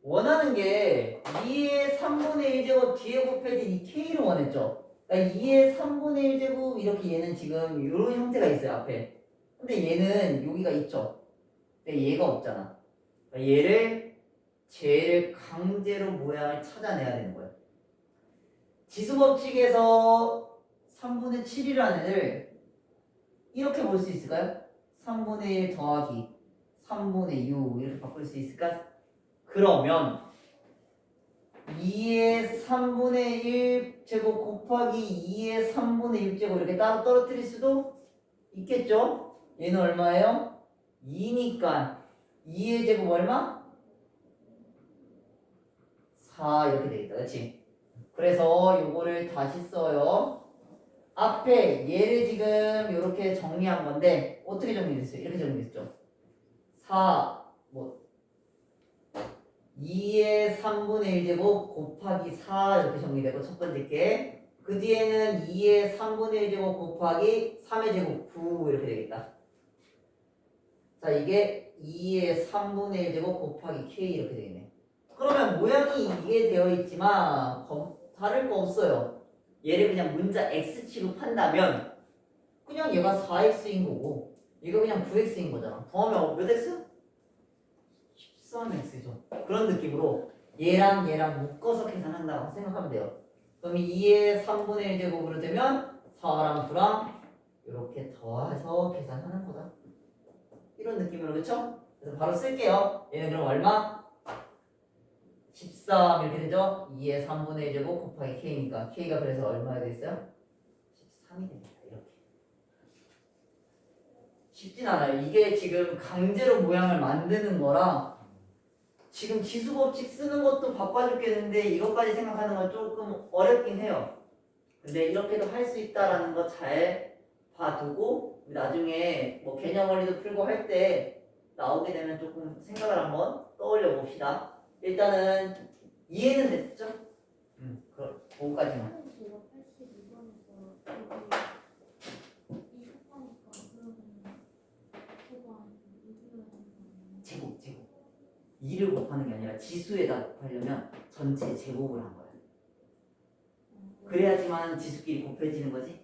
원하는 게 2의 3분의 1제곱 뒤에 곱해진 이 K를 원했죠. 그러니까 2의 3분의 1제곱 이렇게 얘는 지금 이런 형태가 있어요 앞에. 근데 얘는 여기가 있죠. 근데 얘가 없잖아. 그러니까 쟤를 강제로 모양을 찾아내야 되는 거예요. 지수법칙에서 3분의 7이라는 애를 이렇게 볼 수 있을까요? 3분의 1 더하기 3분의 6 이렇게 바꿀 수 있을까? 그러면 2의 3분의 1 제곱 곱하기 2의 3분의 6제곱 이렇게 따로 떨어뜨릴 수도 있겠죠? 얘는 얼마예요? 2니까 2의 제곱 얼마? 4 이렇게 되겠다. 그렇지? 그래서 요거를 다시 써요. 앞에 얘를 지금 이렇게 정리한 건데 어떻게 정리됐어요? 이렇게 정리됐죠? 4 2의 3분의 1제곱 곱하기 4 이렇게 정리되고 첫 번째 게 그 뒤에는 2의 3분의 1제곱 곱하기 3의 제곱 9 이렇게 되겠다. 자, 이게 2의 3분의 1제곱 곱하기 k 이렇게 되겠네. 그러면 모양이 이게 되어 있지만 다를 거 없어요. 얘를 그냥 문자 x 취급한다면 그냥 얘가 4x인 거고 이거 그냥 9x인 거잖아. 더하면 몇 x? 13x죠. 그런 느낌으로 얘랑 묶어서 계산한다고 생각하면 돼요. 그럼 2의 3분의 1제곱으로 되면 4랑 9랑 이렇게 더해서 계산하는 거다. 이런 느낌으로, 그쵸? 그래서 바로 쓸게요. 얘는 그럼 얼마? 13 이렇게 되죠? 2의 3분의 1제곱 곱하기 k니까 k가 그래서 얼마가 됐어요? 13이 됩니다. 이렇게. 쉽진 않아요. 이게 지금 강제로 모양을 만드는 거라 지금 지수법칙 쓰는 것도 바빠 죽겠는데 이것까지 생각하는 건 조금 어렵긴 해요. 근데 이렇게도 할 수 있다라는 거 잘 봐두고 나중에 뭐 개념 원리도 풀고 할 때 나오게 되면 조금 생각을 한번 떠올려 봅시다. 일단은 이해는 됐죠? 그거까지만. 제가 82번에서 이 곱하니까 그러면 제곱 이기를 하는 거 아니에요? 제곱 2를 곱하는 게 아니라 지수에다 곱하려면 전체 제곱을 한 거야. 그래야지만 지수끼리 곱해지는 거지.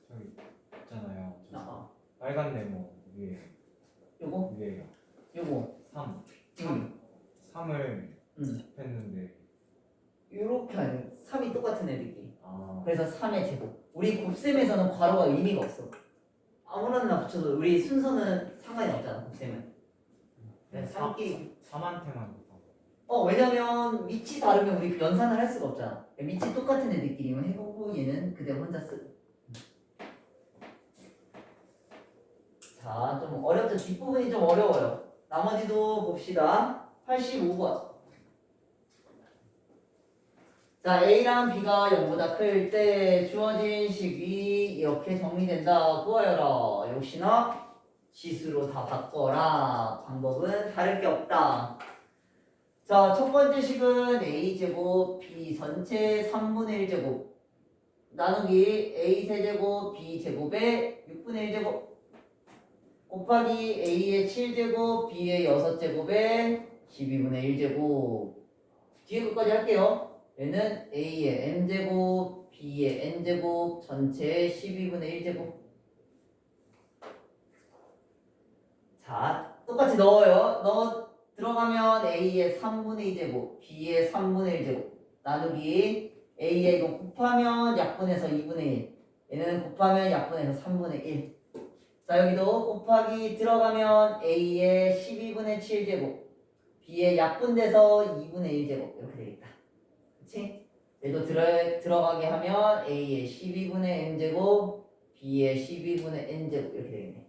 저기 있잖아요. 아, 빨간 네모 위에 요거 위에요. 3. 3을 곱했는데 요렇게 하는 3이 똑같은 애들끼리. 아 그래서 3의 제곱. 우리 곱셈에서는 괄호가 의미가 없어. 아무나 붙여도 우리 순서는 상관이 없잖아. 곱셈은. 그래서 3한테만 곱하고. 왜냐면 밑이 다르면 우리 연산을 할 수가 없잖아. 밑이 똑같은 애들끼리만 해보고 얘는 그대로 혼자 쓰고. 자, 좀 어렵죠. 뒷부분이 좀 어려워요. 나머지도 봅시다. 85번. 자, A랑 B가 0보다 클 때 주어진 식이 이렇게 정리된다. 구하여라. 역시나 지수로 다 바꿔라. 방법은 다를 게 없다. 자, 첫 번째 식은 A제곱 B 전체 3분의 1제곱 나누기 A 세제곱 B 제곱의 6분의 1제곱 곱하기 A의 7제곱 B의 6제곱의 12분의 1제곱 뒤에 것까지 할게요. 얘는 A의 N제곱 B의 N제곱 전체의 12분의 1제곱. 자, 똑같이 넣어요. 들어가면 A의 3분의 2제곱, B의 3분의 1제곱 나누기 A에 이거 곱하면 약분해서 2분의 1 얘는 곱하면 약분해서 3분의 1 자, 여기도 곱하기 들어가면 A의 12분의 7제곱 B의 약분돼서 2분의 1제곱 이렇게 되겠다. 그치? 얘도 들어가게 하면 A의 12분의 n제곱 B의 12분의 n제곱 이렇게 되겠네.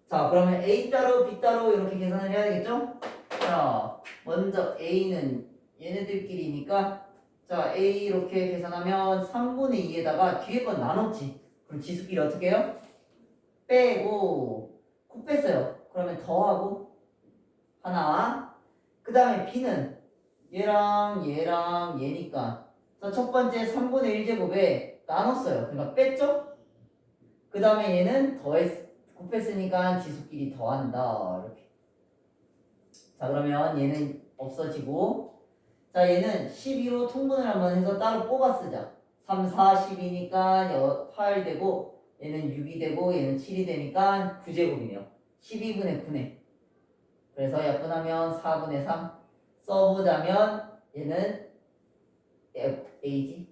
자, 그러면 A 따로 B 따로 이렇게 계산을 해야 되겠죠? 자, 먼저 A는 얘네들끼리니까 자, A 이렇게 계산하면 3분의 2에다가 뒤에 건 나눴지. 그럼 지수끼리 어떻게 해요? 빼고 코 뺐어요. 그러면 더하고 하나 그 다음에 B는 얘랑 얘니까 자, 첫 번째 3분의 1제곱에 나눴어요. 그러니까 뺐죠? 그 다음에 얘는 곱했으니까 지수끼리 더한다. 이렇게. 자, 그러면 얘는 없어지고 자, 얘는 12로 통분을 한번 해서 따로 뽑아 쓰자. 3, 4, 10이니까 8 되고 얘는 6이 되고 얘는 7이 되니까 9제곱이네요. 12분의 9네. 그래서 약분하면 4분의 3 써보자면 얘는 A지.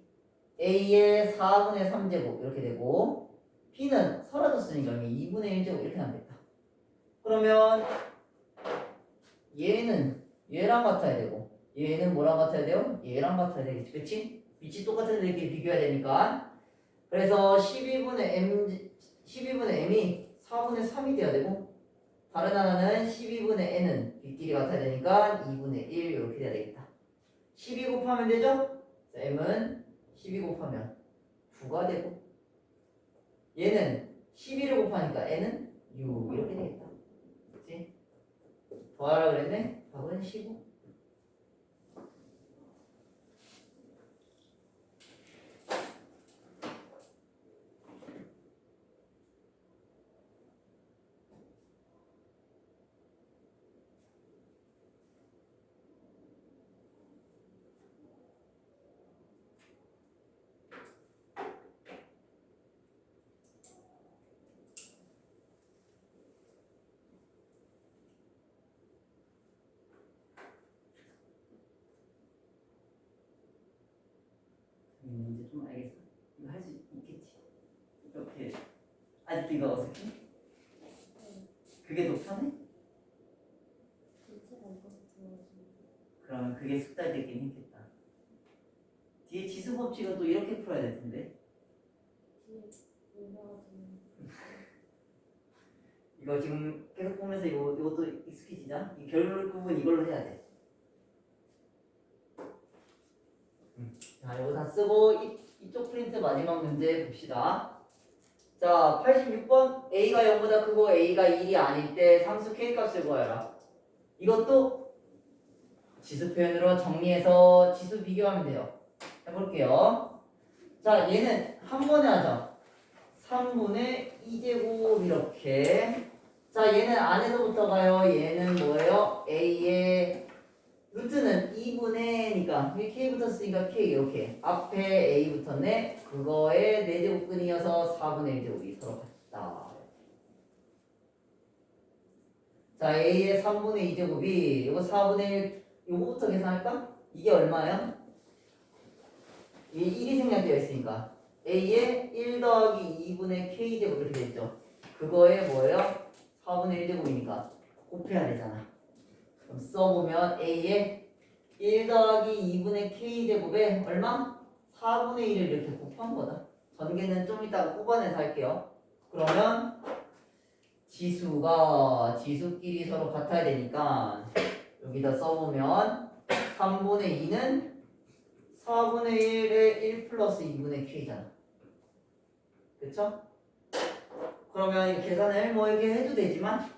A의 4분의 3제곱 이렇게 되고 B는 사라졌으니까 2분의 1제곱 이렇게 나겠다. 그러면 얘는 얘랑 같아야 되고 얘는 뭐랑 같아야 돼요? 얘랑 같아야 되겠지. 그치? 위치 똑같은 애들끼리 비교해야 되니까 그래서 12분의 m이 4분의 3이 돼야 되고 다른 하나는 12분의 n은 빗길이 같아야 되니까 2분의 1 이렇게 돼야 되겠다. 12 곱하면 되죠? m은 12 곱하면 9가 되고 얘는 12를 곱하니까 n은 6 이렇게 되겠다. 그치? 더하라 그랬네? 답은 15. 이제 좀 알겠어. 이거 할 수 있겠지. 이렇게 아직도 이거 어색해? 그게 더 편해? 전체가 이거 들어가지고 그러면 그게 숙달되긴 했겠다. 뒤에 지수 법칙은 또 이렇게 풀어야 될 텐데. 뒤에 올라가지고 이거 지금 계속 보면서 이것도 익숙해지자. 이 결국은 이걸로 해야 돼. 자, 이거 다 쓰고 이쪽 프린트 마지막 문제 봅시다. 자, 86번 A가 0보다 크고 A가 1이 아닐 때 상수 K값을 구하라. 이것도 지수 표현으로 정리해서 지수 비교하면 돼요. 해볼게요. 자, 얘는 한 번에 하자. 3분의 2제곱 이렇게. 자, 얘는 안에서부터 가요. 얘는 뭐예요? A의 루트는 2분의니까 여기 K 붙었으니까 K 이렇게 앞에 A 붙었네. 그거에 4제곱근이어서 4분의 1제곱이 서로 같다. 자, A의 3분의 2제곱이 이거 4분의 1 요거부터 계산할까? 이게 얼마예요? 이게 1이 생략되어 있으니까 A의 1 더하기 2분의 K제곱 이렇게 되죠. 그거에 뭐예요? 4분의 1제곱이니까 곱해야 되잖아. 그럼 써보면 A의 1 더하기 2분의 K제곱에 얼마? 4분의 1을 이렇게 곱한 거다. 전개는 좀 이따가 뽑아내서 할게요. 그러면 지수끼리 서로 같아야 되니까 여기다 써보면 3분의 2는 4분의 1에 1 플러스 2분의 K잖아. 그쵸? 그러면 이 계산을 뭐 이렇게 해도 되지만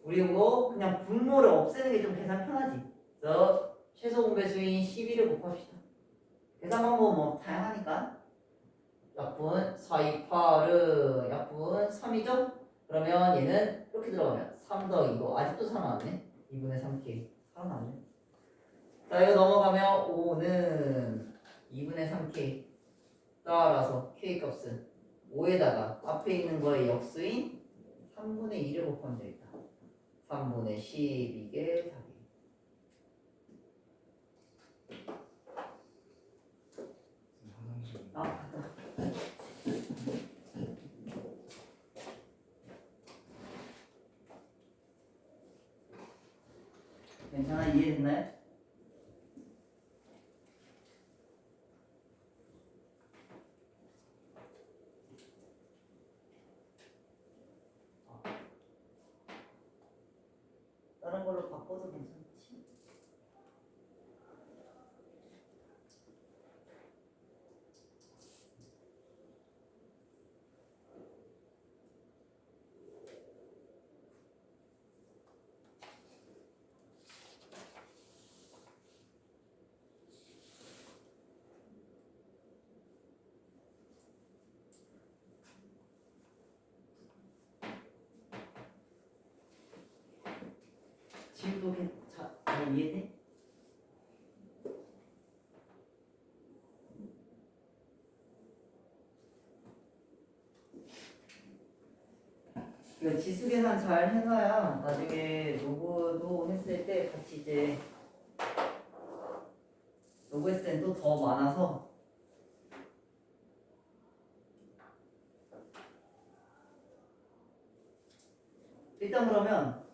우리 이거 그냥 분모를 없애는 게 좀 계산 편하지. 그래서 최소 공배수인 12를 곱합시다. 계산 방법은 뭐 다양하니까 약분 4, 2, 8은 약분 3이죠? 그러면 얘는 이렇게 들어가면 3 더하기 이거 아직도 살아났네. 2분의 3K 살아났네. 자, 이거 넘어가면 5는 2분의 3K 따라서 K 값은 5에다가 앞에 있는 거의 역수인 3분의 2를 곱하면 되겠다. 3분의 12개 답이. 화장실. 아, 맞다. 괜찮아? 이해됐나요? 다른 걸로 바꿔도 괜찮지? 지금도 잘 이해돼? 이거 지수 계산 잘 해놔야 나중에 로그도 했을 때 같이 이제 로그 했을 때는 또 더 많아서 일단 그러면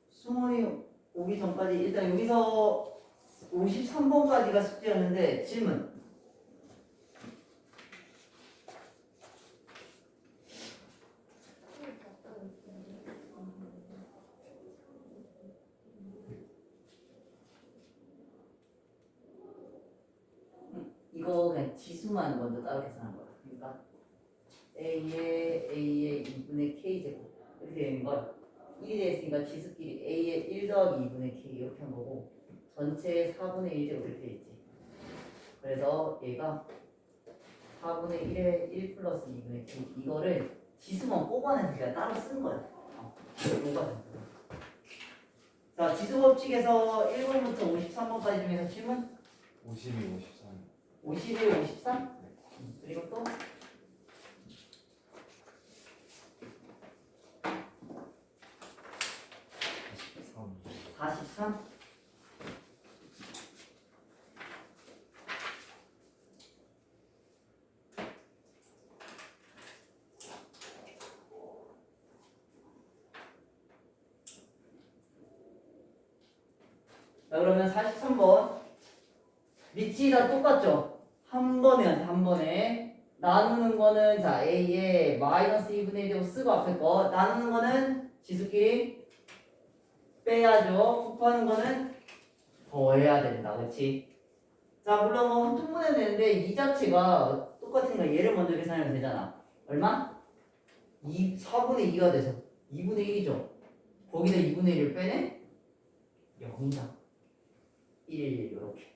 수mon이 오기 전까지 일단 여기서 53번까지가 숙제였는데 질문. 이거 그냥 지수만 먼저 따로 계산한 거야. 그러니까 A의 2분의 K제곱 이렇게 되는 걸 1이 됐으니까 지수끼리 A의 1 더하기 2분의 K 이렇게 한 거고 전체의 4분의 1제곱 이렇게 돼 있지. 그래서 얘가 4분의 1에 1 플러스 2분의 K 이거를 지수만 뽑아내서 그냥 따로 쓴 거야. 이거가 자, 지수 법칙에서 1번부터 53번까지 중에서 질문 52, 53. 51, 53 그리고 또 43 자, 그러면 43번 밑이 다 똑같죠? 한 번에 나누는 거는 자 A에 마이너스 2분의 1제곱 쓰고 앞에 거 나누는 거는 지수끼리 빼야죠. 곱하는 거는 더해야 된다. 그렇지? 자, 물론 뭐 통분해도 되는데 이 자체가 똑같으니까 얘를 먼저 계산하면 되잖아. 얼마? 4분의 2가 돼서 2분의 1이죠. 거기다 2분의 1을 빼네? 0이다. 1, 이렇게.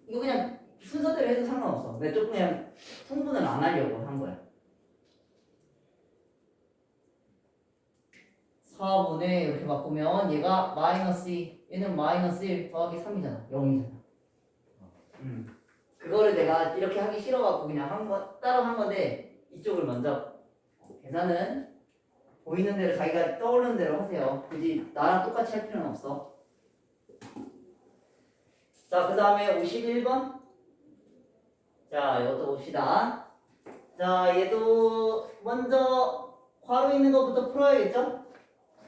이거 그냥 순서대로 해도 상관없어. 내가 조금 그냥 통분을 안 하려고 한 거야. 4분의 이렇게 바꾸면 얘가 마이너스 2, 얘는 마이너스 1 더하기 3이잖아. 0이잖아. 그거를 내가 이렇게 하기 싫어갖고 그냥 따로 한 건데 이쪽을 먼저 계산은 보이는 대로 자기가 떠오르는 대로 하세요. 굳이 나랑 똑같이 할 필요는 없어. 자, 그 다음에 51번. 자, 이것도 봅시다. 자, 얘도 먼저 괄호 있는 것부터 풀어야겠죠?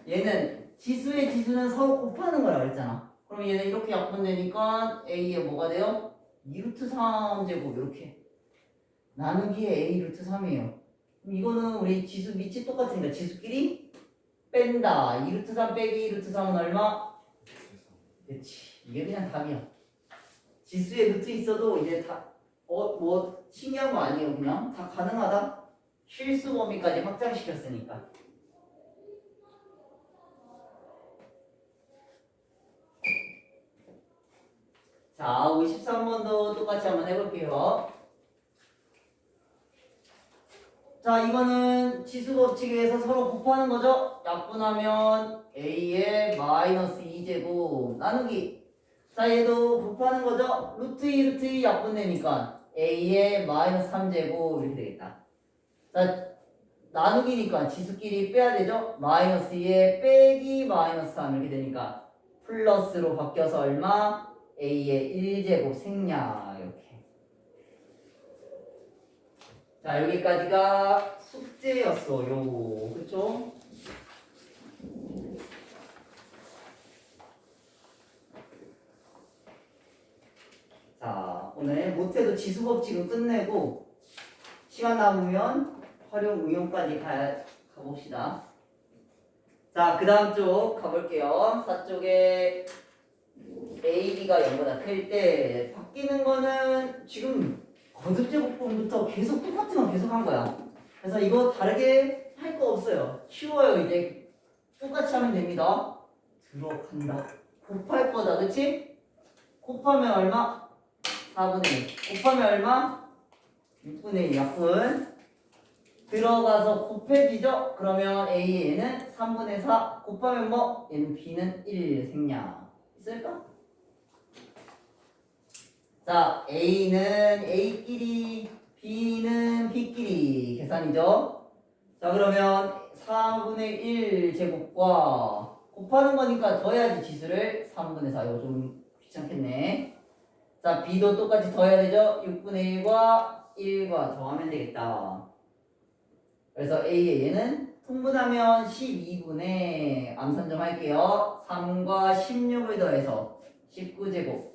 얘는 지수의 지수는 서로 곱하는 거라고 했잖아. 그럼 얘는 이렇게 약분되니까 A에 뭐가 돼요? 2루트 3제곱 이렇게 나누기에 A 루트 3이에요. 그럼 이거는 우리 지수 밑이 똑같으니까 지수끼리 뺀다. 2루트 3 빼기 2루트 3은 얼마? 그렇지. 이게 그냥 답이야. 지수에 루트 있어도 이제 다 뭐 신기한 거 아니에요. 그냥 다 가능하다. 실수 범위까지 확장시켰으니까. 자, 53번도 똑같이 한번 해볼게요. 자, 이거는 지수 법칙에서 서로 곱하는 거죠? 약분하면 A의 마이너스 2제곱 나누기. 자, 얘도 곱하는 거죠? 루트 2 약분되니까 A의 마이너스 3제곱 이렇게 되겠다. 자, 나누기니까 지수끼리 빼야 되죠? 마이너스 2에 빼기 마이너스 3 이렇게 되니까 플러스로 바뀌어서 얼마? A의 1제곱 생략 이렇게. 자, 여기까지가 숙제였어요. 그쵸? 자, 오늘 못해도 지수법칙은 끝내고 시간 남으면 활용 응용까지 가봅시다. 자, 그 다음 쪽 가볼게요. 4쪽에 A, B가 0보다 클 때 바뀌는 거는 지금 거듭제곱법부터 계속 똑같은 거 계속 한 거야. 그래서 이거 다르게 할 거 없어요. 쉬워요. 이제 똑같이 하면 됩니다. 들어간다. 곱할 거다. 그치? 곱하면 얼마? 4분의 1. 곱하면 얼마? 6분의 1 약분. 들어가서 곱해지죠? 그러면 A에는 3분의 4 곱하면 뭐? 얘는 B는 1 생략. 있을까? 자, A는 A끼리, B는 B끼리 계산이죠? 자, 그러면 4분의 1 제곱과 곱하는 거니까 더해야지 지수를 3분의 4. 이거 좀 귀찮겠네. 자, B도 똑같이 더해야 되죠? 6분의 1과 1과 더하면 되겠다. 그래서 A의 얘는 통분하면 12분의 암산점 할게요. 3과 16을 더해서 19제곱.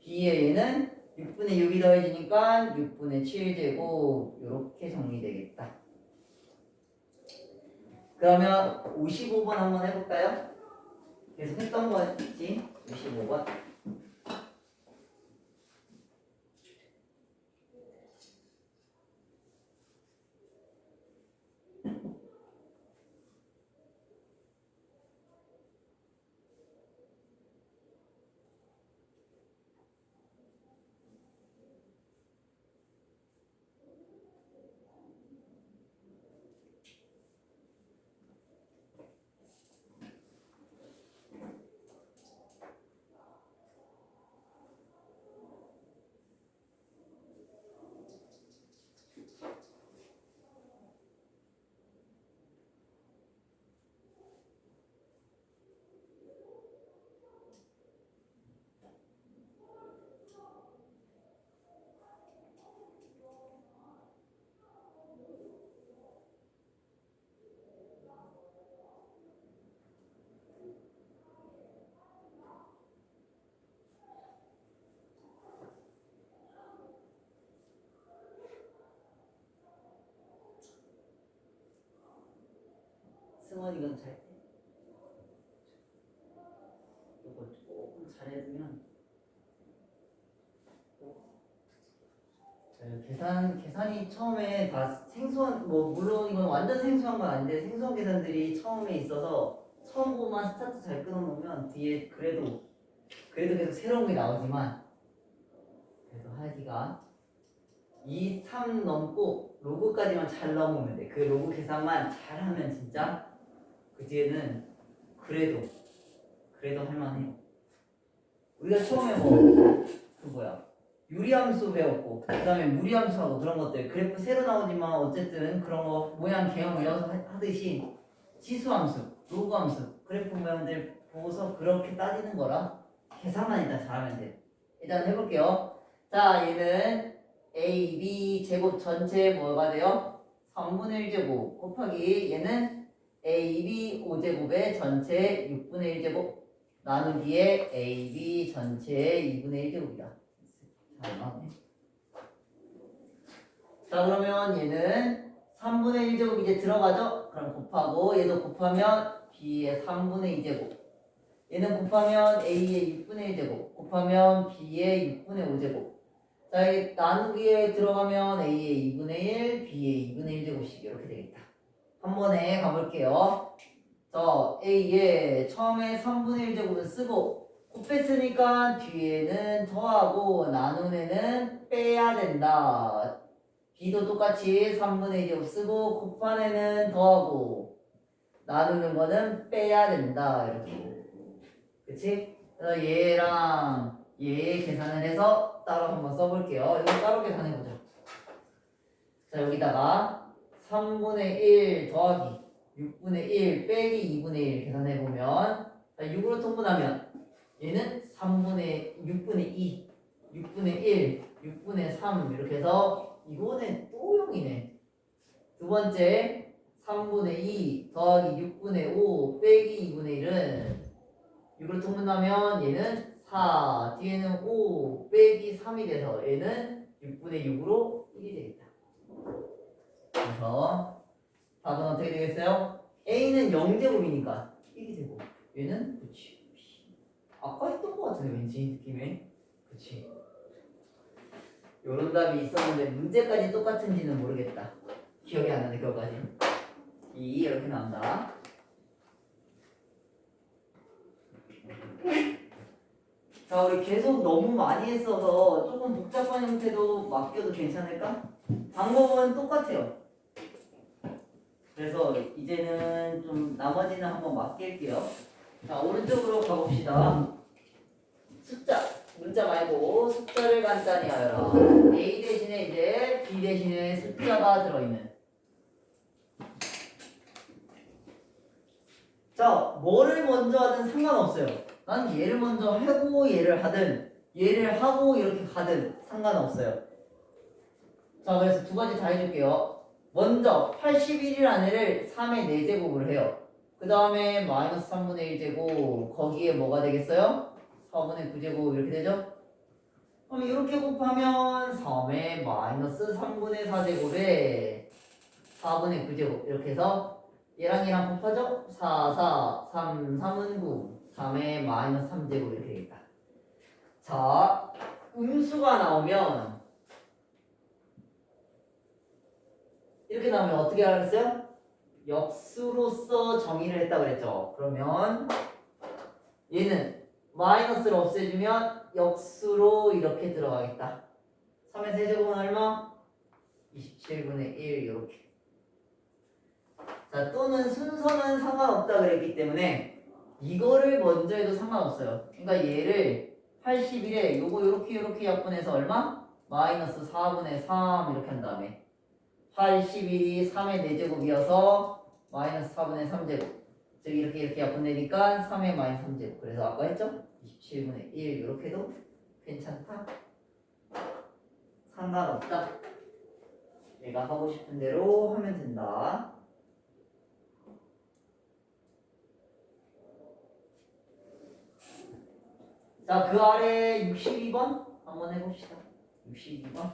B의 얘는 6분의 6이 더해지니까 6분의 7제곱. 이렇게 정리되겠다. 그러면 55번 한번 해볼까요? 계속 했던 거지? 55번. 승원 이건 잘 돼. 이거 조금 잘해두면 계산이 처음에 다 생소한 뭐 물론 이건 완전 생소한 건 아닌데 생소한 계산들이 처음에 있어서 처음 보고만 스타트 잘 끊어놓으면 뒤에 그래도 계속 새로운 게 나오지만 그래도 하기가 2, 3 넘고 로그까지만 잘 넘으면 돼. 그 로그 계산만 잘하면 진짜 그 뒤에는 그래도 할만해. 우리가 처음에 그 뭐야 유리함수 배웠고 그 다음에 무리함수하고 그런 것들 그래프 새로 나오지만 어쨌든 그런 거 모양 개형 외워서 하듯이 치수함수, 로그함수 그래프 모양들 보고서 그렇게 따지는 거라 계산만 일단 잘하면 돼. 일단 해볼게요. 자, 얘는 A, B 제곱 전체 뭐가 돼요? 3분의 1제곱 곱하기 얘는 A, B 5제곱의 전체 6분의 1제곱 나누기에 A, B 전체의 2분의 1제곱이다. 잘 나오네. 자, 그러면 얘는 3분의 1제곱 이제 들어가죠? 그럼 곱하고 얘도 곱하면 B의 3분의 2제곱 얘는 곱하면 A의 6분의 1제곱 곱하면 B의 6분의 5제곱 자, 이 나누기에 들어가면 A의 2분의 1, B의 2분의 1제곱씩 이렇게 되겠다. 한 번에 가볼게요. 자, A의 처음에 3분의 1제곱은 쓰고 곱했으니까 뒤에는 더하고 나눈 애는 빼야 된다. B도 똑같이 3분의 1제곱 쓰고 곱한 애는 더하고 나누는 거는 빼야 된다. 이렇게. 그치? 그래서 얘랑 얘 계산을 해서 따로 한번 써볼게요. 이거 따로 계산해보자. 자, 여기다가 3분의 1 더하기 6분의 1 빼기 2분의 1 계산해보면 6으로 통분하면 얘는 6분의 2, 6분의 1, 6분의 3 이렇게 해서 이거는 또 0이네. 두 번째 3분의 2 더하기 6분의 5 빼기 2분의 1은 6으로 통분하면 얘는 4, 뒤에는 5 빼기 3이 돼서 얘는 6분의 6으로 1이 되겠다. 그래서 답은 어떻게 되겠어요? A는 0제곱이니까 1이 되고 얘는 그치. 아까 했던 것 같은데 왠지 느낌에 그치. 요런 답이 있었는데 문제까지 똑같은지는 모르겠다. 기억이 안 나네 그거까지. 이렇게 나온다. 자 우리 계속 너무 많이 했어서 조금 복잡한 형태도 맡겨도 괜찮을까? 방법은 똑같아요. 그래서 이제는 좀 나머지는 한번 맡길게요. 자 오른쪽으로 가봅시다. 숫자 문자 말고 숫자를 간단히 하여라. A 대신에 이제 B 대신에 숫자가 들어있는. 자 뭐를 먼저 하든 상관없어요. 난 얘를 먼저 하고 얘를 하든 얘를 하고 이렇게 가든 상관없어요. 자 그래서 두 가지 다 해줄게요. 먼저 81이라는 애를 3의 4제곱을 해요. 그 다음에 마이너스 3분의 1제곱 거기에 뭐가 되겠어요? 4분의 9제곱 이렇게 되죠? 그럼 이렇게 곱하면 3의 마이너스 3분의 4제곱에 4분의 9제곱 이렇게 해서 얘랑 얘랑 곱하죠? 4, 4, 3, 3은 9 3의 마이너스 3제곱 이렇게 되겠다. 자 음수가 나오면 이렇게 나오면 어떻게 하라 그랬어요? 역수로서 정의를 했다고 그랬죠. 그러면 얘는 마이너스를 없애주면 역수로 이렇게 들어가겠다. 3의 세제곱은 얼마? 27분의 1 이렇게. 자 또는 순서는 상관없다 그랬기 때문에 이거를 먼저 해도 상관없어요. 그러니까 얘를 81에 요거 요렇게 약분해서 얼마? 마이너스 4분의 3 이렇게 한 다음에 81이 3의 4제곱이어서 마이너스 4분의 3제곱 즉 이렇게 약분되니까 3의 마이너스 3제곱 그래서 아까 했죠? 27분의 1 이렇게 해도 괜찮다? 상관없다? 내가 하고 싶은 대로 하면 된다. 자, 그 아래 62번 한번 해봅시다. 62번.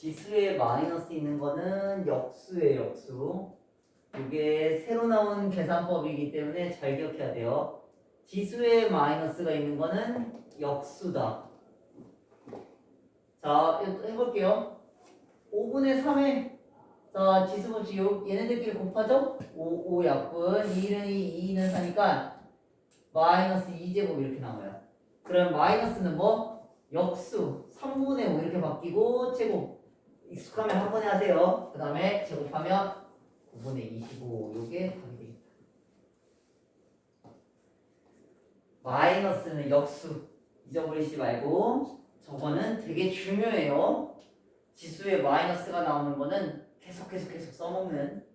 지수에 마이너스 있는 거는 역수예요, 역수. 이게 새로 나온 계산법이기 때문에 잘 기억해야 돼요. 지수에 마이너스가 있는 거는 역수다. 자, 해볼게요. 5분의 3에 자, 지수 법칙 얘네들끼리 곱하죠? 5 약분 2는 2, 2는 4니까 마이너스 2제곱 이렇게 나와요. 그럼 마이너스는 뭐? 역수 3분의 5 이렇게 바뀌고 제곱 익숙하면 한 번에 하세요. 그 다음에 제곱하면 9분의 25 요게 답이 되겠다. 마이너스는 역수 잊어버리지 말고 저거는 되게 중요해요. 지수에 마이너스가 나오는 거는 계속 써먹는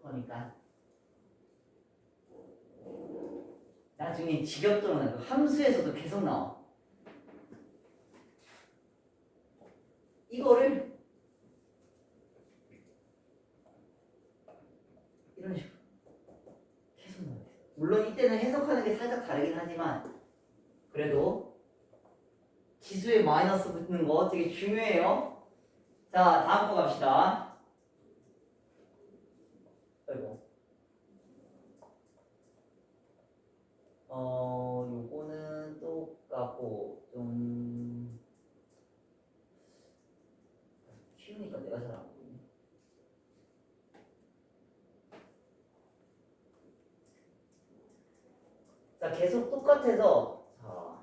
거니까 나중에 직역적으로 나고 함수에서도 계속 나와. 이거를 이런 식으로 계속 나와요. 물론 이때는 해석하는 게 살짝 다르긴 하지만 그래도 지수에 마이너스 붙는 거 되게 중요해요. 자, 다음 거 갑시다. 아이고. 요거는 똑같고 좀 쉬우니까 내가 잘 안 보이네. 자, 계속 똑같아서 자,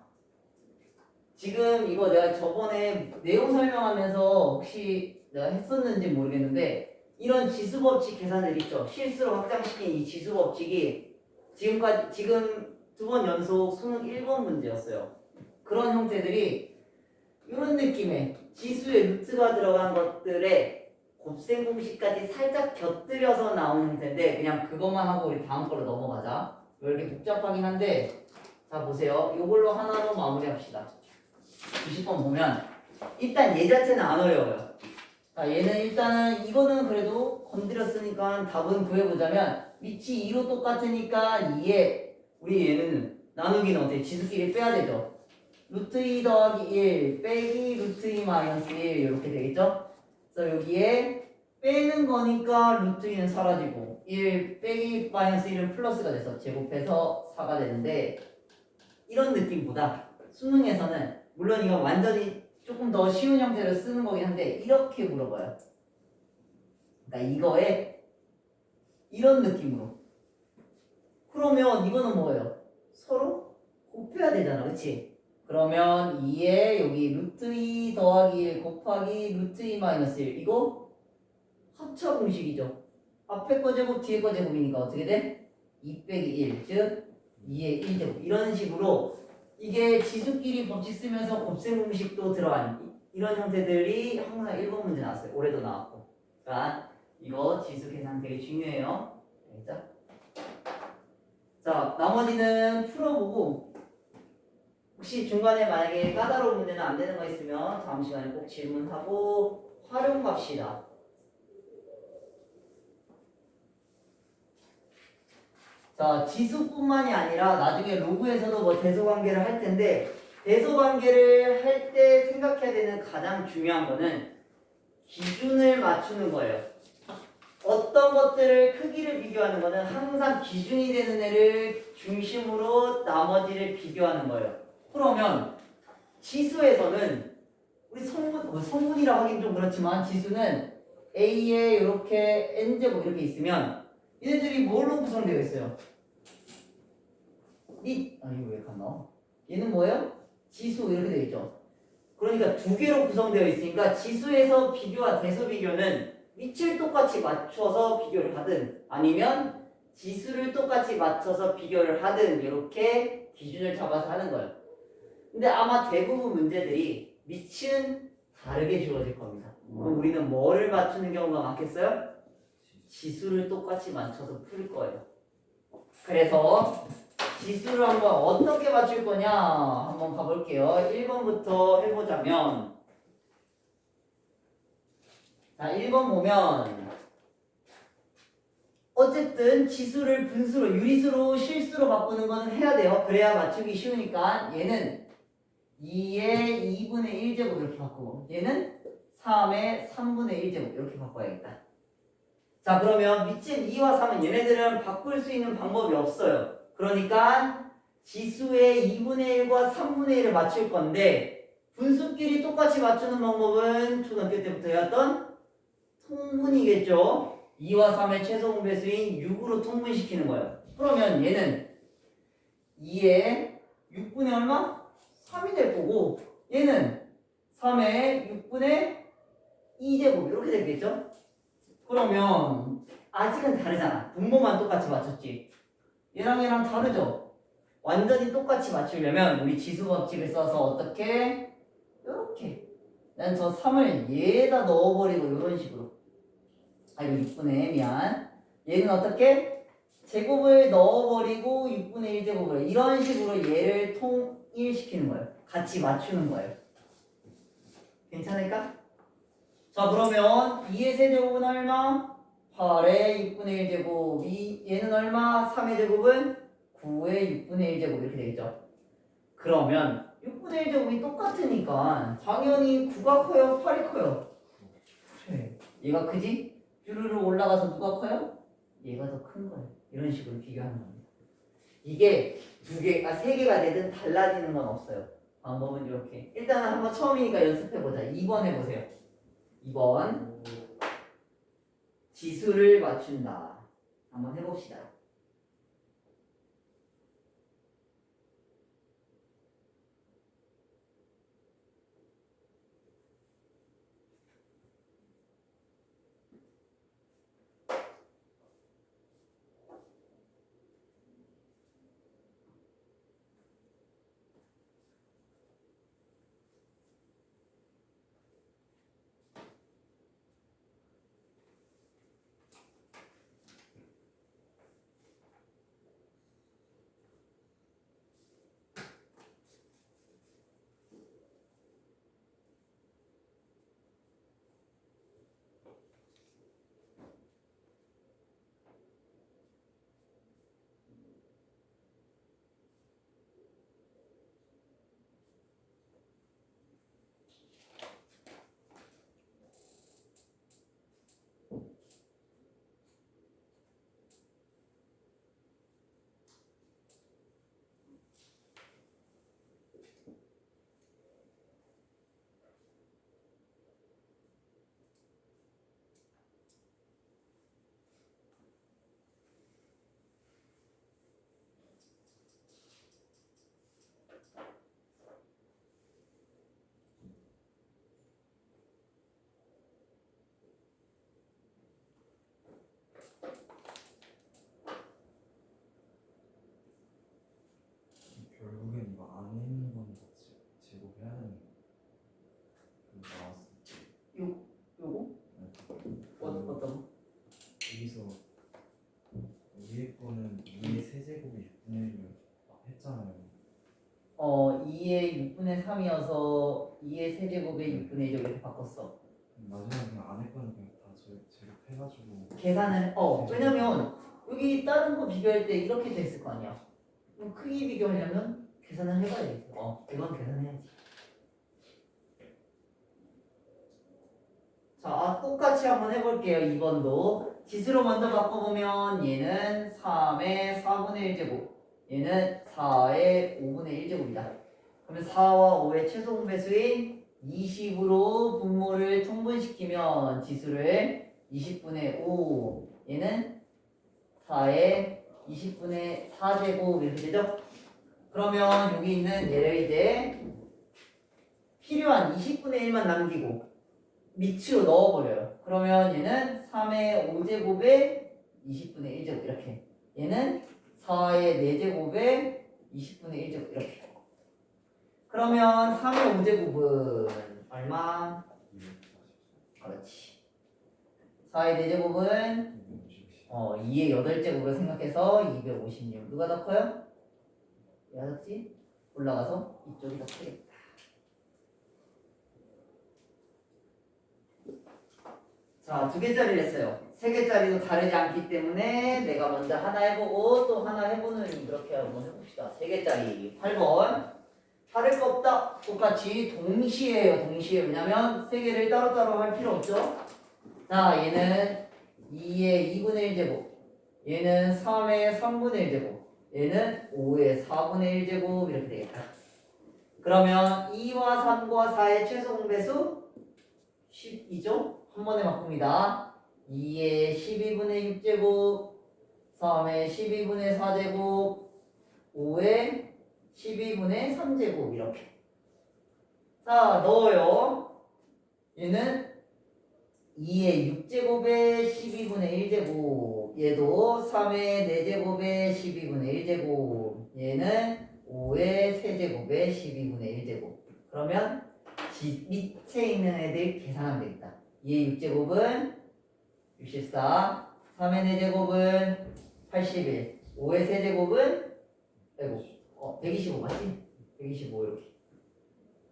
지금 이거 내가 저번에 내용 설명하면서 혹시 내가 했었는지 모르겠는데 이런 지수 법칙 계산들 있죠. 실수로 확장시킨 이 지수 법칙이 지금 두 번 연속 수능 1번 문제였어요. 그런 형태들이 이런 느낌의 지수에 루트가 들어간 것들에 곱셈 공식까지 살짝 곁들여서 나오는 형태인데 그냥 그것만 하고 우리 다음 거로 넘어가자. 이렇게 복잡하긴 한데 자 보세요. 이걸로 하나로 마무리합시다. 90번 보면 일단 얘 자체는 안 어려워요. 자 얘는 일단은 이거는 그래도 건드렸으니까 답은 구해보자면 위치 2로 똑같으니까 2에 우리 얘는 나누기는 어때? 지수끼리 빼야 되죠. 루트 2 더하기 1 빼기 루트 2 마이너스 1 이렇게 되겠죠? 그래서 여기에 빼는 거니까 루트 2는 사라지고 1 빼기 마이너스 1은 플러스가 돼서 제곱해서 4가 되는데 이런 느낌보다 수능에서는 물론 이건 완전히 조금 더 쉬운 형태로 쓰는 거긴 한데 이렇게 물어봐요. 그러니까 이거에 이런 느낌으로 그러면 이거는 뭐예요? 서로 곱해야 되잖아, 그치? 그러면 2에 여기 루트 2 더하기 1 곱하기 루트 2 마이너스 1 이거 합차 공식이죠. 앞에 거 제곱 뒤에 거 제곱이니까 어떻게 돼? 2 빼기 1 즉 2의 1제곱 이런 식으로 이게 지수끼리 법칙 쓰면서 곱셈 공식도 들어간 이런 형태들이 항상 1번 문제 나왔어요. 올해도 나왔고. 그러니까 이거 지수 계산 되게 중요해요. 알겠죠? 자, 나머지는 풀어보고 혹시 중간에 만약에 까다로운 문제는 안 되는 거 있으면 다음 시간에 꼭 질문하고 활용 갑시다. 자, 지수뿐만이 아니라 나중에 로그에서도 뭐 대소관계를 할 텐데 대소관계를 할 때 생각해야 되는 가장 중요한 거는 기준을 맞추는 거예요. 어떤 것들을 크기를 비교하는 거는 항상 기준이 되는 애를 중심으로 나머지를 비교하는 거예요. 그러면 지수에서는 우리 성분이라고 하긴 좀 그렇지만 지수는 A에 이렇게 N제곱 이렇게 있으면 얘네들이 뭘로 구성되어 있어요? 이거 왜 갔나? 얘는 뭐예요? 지수 이렇게 되어 있죠. 그러니까 두 개로 구성되어 있으니까 지수에서 비교와 대소 비교는 위치를 똑같이 맞춰서 비교를 하든 아니면 지수를 똑같이 맞춰서 비교를 하든 이렇게 기준을 잡아서 하는 거예요. 근데 아마 대부분 문제들이 위치는 다르게 주어질 겁니다. 그럼 우리는 뭐를 맞추는 경우가 많겠어요? 지수를 똑같이 맞춰서 풀 거예요. 그래서 지수를 한번 어떻게 맞출 거냐 한번 가볼게요. 1번부터 해보자면 자 1번 보면 어쨌든 지수를 분수로 유리수로 실수로 바꾸는 건 해야 돼요. 그래야 맞추기 쉬우니까 얘는 2의 2분의 1제곱 이렇게 바꾸고 얘는 3의 3분의 1제곱 이렇게 바꿔야겠다. 자 그러면 미친 2와 3은 얘네들은 바꿀 수 있는 방법이 없어요. 그러니까 지수의 2분의 1과 3분의 1을 맞출 건데 분수끼리 똑같이 맞추는 방법은 초등학교 때부터 해왔던 통분이겠죠. 2와 3의 최소 분배수인 6으로 통분시키는 거예요. 그러면 얘는 2의 6분의 얼마? 3이 될 거고 얘는 3의 6분의 2제곱 이렇게 되겠죠? 그러면 아직은 다르잖아. 분모만 똑같이 맞췄지. 얘랑 다르죠? 완전히 똑같이 맞추려면 우리 지수 법칙을 써서 어떻게? 이렇게 난 저 3을 얘에다 넣어버리고 이런 식으로 이거 6분의 미안 얘는 어떻게? 제곱을 넣어버리고 6분의 1제곱을 이런 식으로 얘를 통일시키는 거예요. 같이 맞추는 거예요. 괜찮을까? 자 그러면 2의 세제곱은 얼마? 8의 6분의 1제곱 얘는 얼마? 3의 제곱은 9의 6분의 1제곱 이렇게 되겠죠. 그러면 6분의 6분의 1제곱이 똑같으니까 당연히 9가 커요? 8이 커요? 그래. 얘가 크지? 쭈르르 올라가서 누가 커요? 얘가 더 큰 거예요. 이런 식으로 비교하는 겁니다. 이게 세 개가 되든 달라지는 건 없어요. 방법은 이렇게. 일단은 한번 처음이니까 연습해보자. 2번 해보세요. 2번. 지수를 맞춘다. 한번 해봅시다. 결국엔 이거 안에 있는 건 다 제곱해야 되는 거. 나왔어. 요거? 어떤 거? 여기서 위에 거는 2의 세제곱이 6분의 1을 했잖아요. 2의 6분의 3이어서 2의 세제곱에 6분의 1을 이렇게 바꿨어. 마지막에 그냥 안에 거는 그냥 다 제곱해가지고 계산을 왜냐면 여기 다른 거 비교할 때 이렇게 됐을 거 아니야. 그럼 크기 비교하려면 계산을 해봐야겠어. 이건 계산해야지. 자, 똑같이 한번 해볼게요. 2번도 지수로 먼저 바꿔보면 얘는 3의 4분의 1제곱, 얘는 4의 5분의 1제곱이다. 그러면 4와 5의 최소 배수인 20으로 분모를 통분시키면 지수를 20분의 5, 얘는 4의 20분의 4제곱 이렇게 되죠? 그러면 여기 있는 얘를 이제 필요한 20분의 1만 남기고 밑으로 넣어버려요. 그러면 얘는 3의 5제곱에 20분의 1제곱 이렇게, 얘는 4의 4제곱에 20분의 1제곱 이렇게. 그러면 3의 5제곱은 얼마? 그렇지. 4의 4제곱은 2의 8제곱을 생각해서 256. 누가 더 커요? 얘가 졌지? 올라가서 이쪽이 더 크겠다. 자, 2개짜리를 했어요. 3개짜리도 다르지 않기 때문에 내가 먼저 하나 해보고 또 하나 해보는 그렇게 한번 해봅시다. 3개짜리 8번. 다를 거 없다. 똑같이 동시에 해요. 동시에. 왜냐면 3개를 따로따로 할 필요 없죠. 자, 얘는 2의 2분의 1제곱, 얘는 3의 3분의 1제곱, 얘는 5의 4분의 1제곱 이렇게 되겠다. 그러면 2와 3과 4의 최소 공배수 12죠? 한 번에 바꿉니다. 2의 12분의 6제곱, 3의 12분의 4제곱, 5의 12분의 3제곱 이렇게. 자, 넣어요. 얘는 2의 6제곱에 12분의 1제곱, 얘도 3의 4제곱에 12분의 1제곱, 얘는 5의 세제곱에 12분의 1제곱. 그러면 밑에 있는 애들 계산하면 되겠다. 2의 6제곱은 64, 3의 4제곱은 81, 5의 세제곱은 125 맞지? 125 이렇게.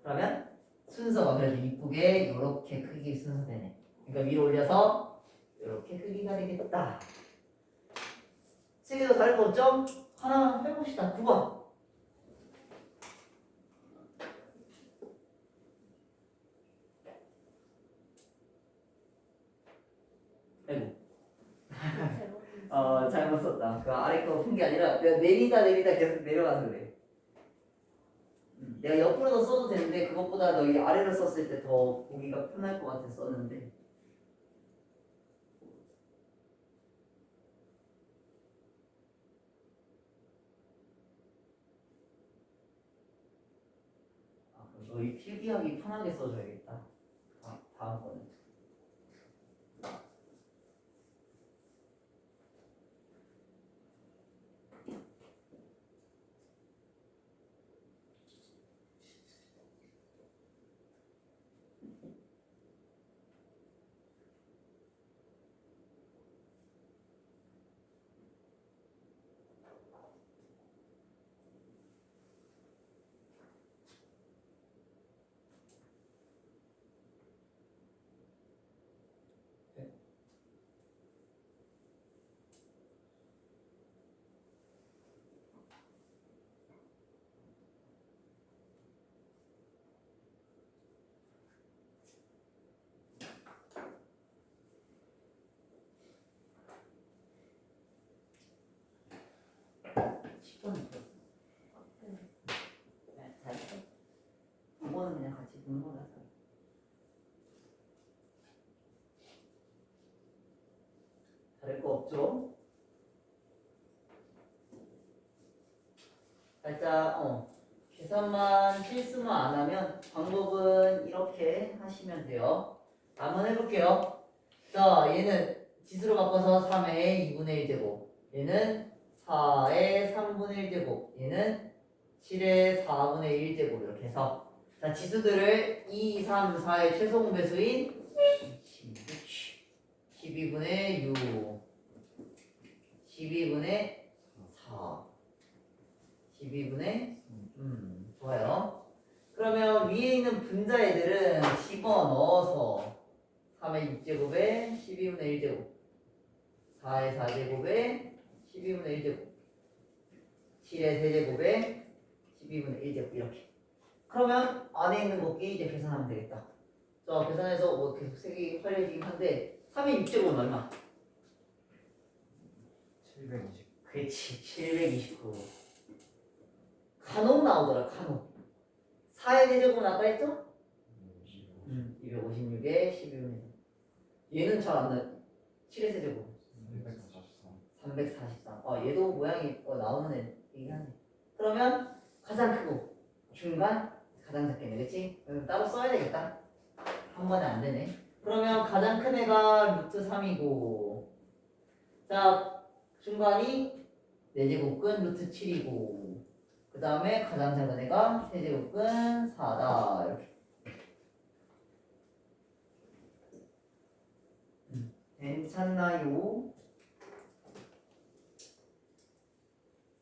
그러면 순서가 그래도 이쁘게 이렇게 크기 순서 되네. 그러니까 위로 올려서 이렇게 크기가 되겠다. 3개도 다를 거 없죠? 하나 해봅시다. 9번. 아이고 제목이 잘못 썼다. 그 아래 거 푼 게 아니라 내가 내리다 계속 내려가서 그래. 내가 옆으로도 써도 되는데 그것보다 너희 아래로 썼을 때 더 보기가 편할 것 같아서 썼는데. 그럼 너희 필기하기 편하게 써줘야겠다. 다음 거는. 네, 잘했어. 이거는 그냥 같이 보는 거라서. 다를 거 없죠? 살짝 계산만 실수만 안 하면 방법은 이렇게 하시면 돼요. 한번 해볼게요. 자, 얘는 지수로 바꿔서 3의 2분의 1제곱, 얘는 4의 3분의 1제곱, 얘는 7의 4분의 1제곱 이렇게 해서 자 지수들을 2, 3, 4의 최소 공배수인 12분의 6, 12분의 4, 12분의 좋아요. 그러면 위에 있는 분자 애들은 집어넣어서 3의 6제곱에 12분의 1제곱, 4의 4제곱에 12분의 1제곱, 7의 3제곱에 12분의 1제곱 이렇게. 그러면 안에 있는 곱기 이제 계산하면 되겠다. 자, 계산해서 뭐 계속 색이 화려해지긴 한데 3의 6제곱은 얼마? 720. 그렇지, 729. 간혹 나오더라, 간혹. 4의 4제곱은 아까 했죠? 256에 12분의 1. 얘는 잘 안 나. 7의 세제곱 343. 얘도 모양이 나오는 애이긴 하네. 그러면 가장 크고 중간 가장 작겠네, 그렇지? 따로 써야 되겠다. 한 번에 안 되네. 그러면 가장 큰 애가 루트 3이고, 자 중간이 4제곱근 루트 7이고, 그 다음에 가장 작은 애가 세제곱근 4다 이렇게. 괜찮나요?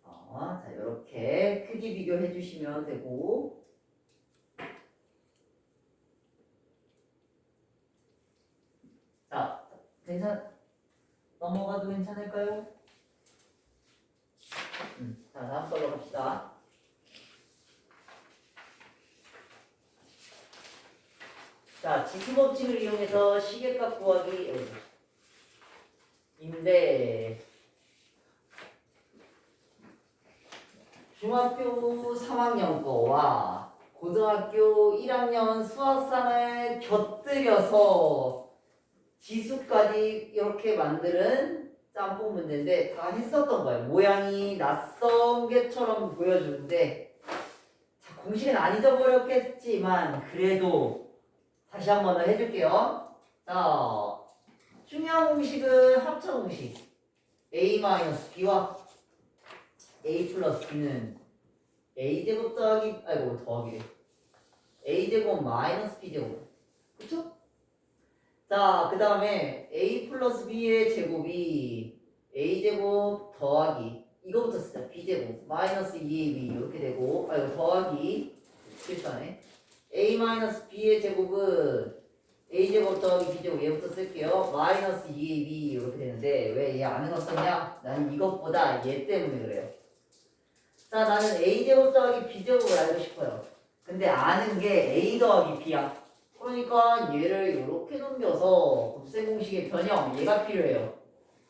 자, 이렇게 크기 비교해 주시면 되고, 자, 넘어가도 괜찮을까요? 자, 다음 걸로 갑시다. 자, 지수법칙을 이용해서 시계값 구하기 인데, 중학교 3학년 거와 고등학교 1학년 수학상을 곁들여서 지수까지 이렇게 만드는 짬뽕 문제인데 다 했었던 거예요. 모양이 낯선 게처럼 보여주는데, 자, 공식은 안 잊어버렸겠지만 그래도 다시 한 번 더 해줄게요. 자, 중요한 공식은 합차 공식. a-b와 a 플러스 b는 a제곱 더하기 a제곱 마이너스 b제곱. 그쵸? 자, 그 다음에 a 플러스 b의 제곱이 a제곱 더하기, 이거부터 쓰자. b제곱 마이너스 2ab 이렇게 되고, 더하기 실수하네. a 마이너스 b의 제곱은 a제곱 더하기 b제곱, 얘부터 쓸게요. 마이너스 2ab 이렇게 되는데 왜 얘 안에 넣었냐? 난 이것보다 얘 때문에 그래요. 자, 나는 a제곱 더하기 b제곱을 알고 싶어요. 근데 아는 게 a 더하기 b야. 그러니까 얘를 이렇게 넘겨서 곱셈 공식의 변형 얘가 필요해요.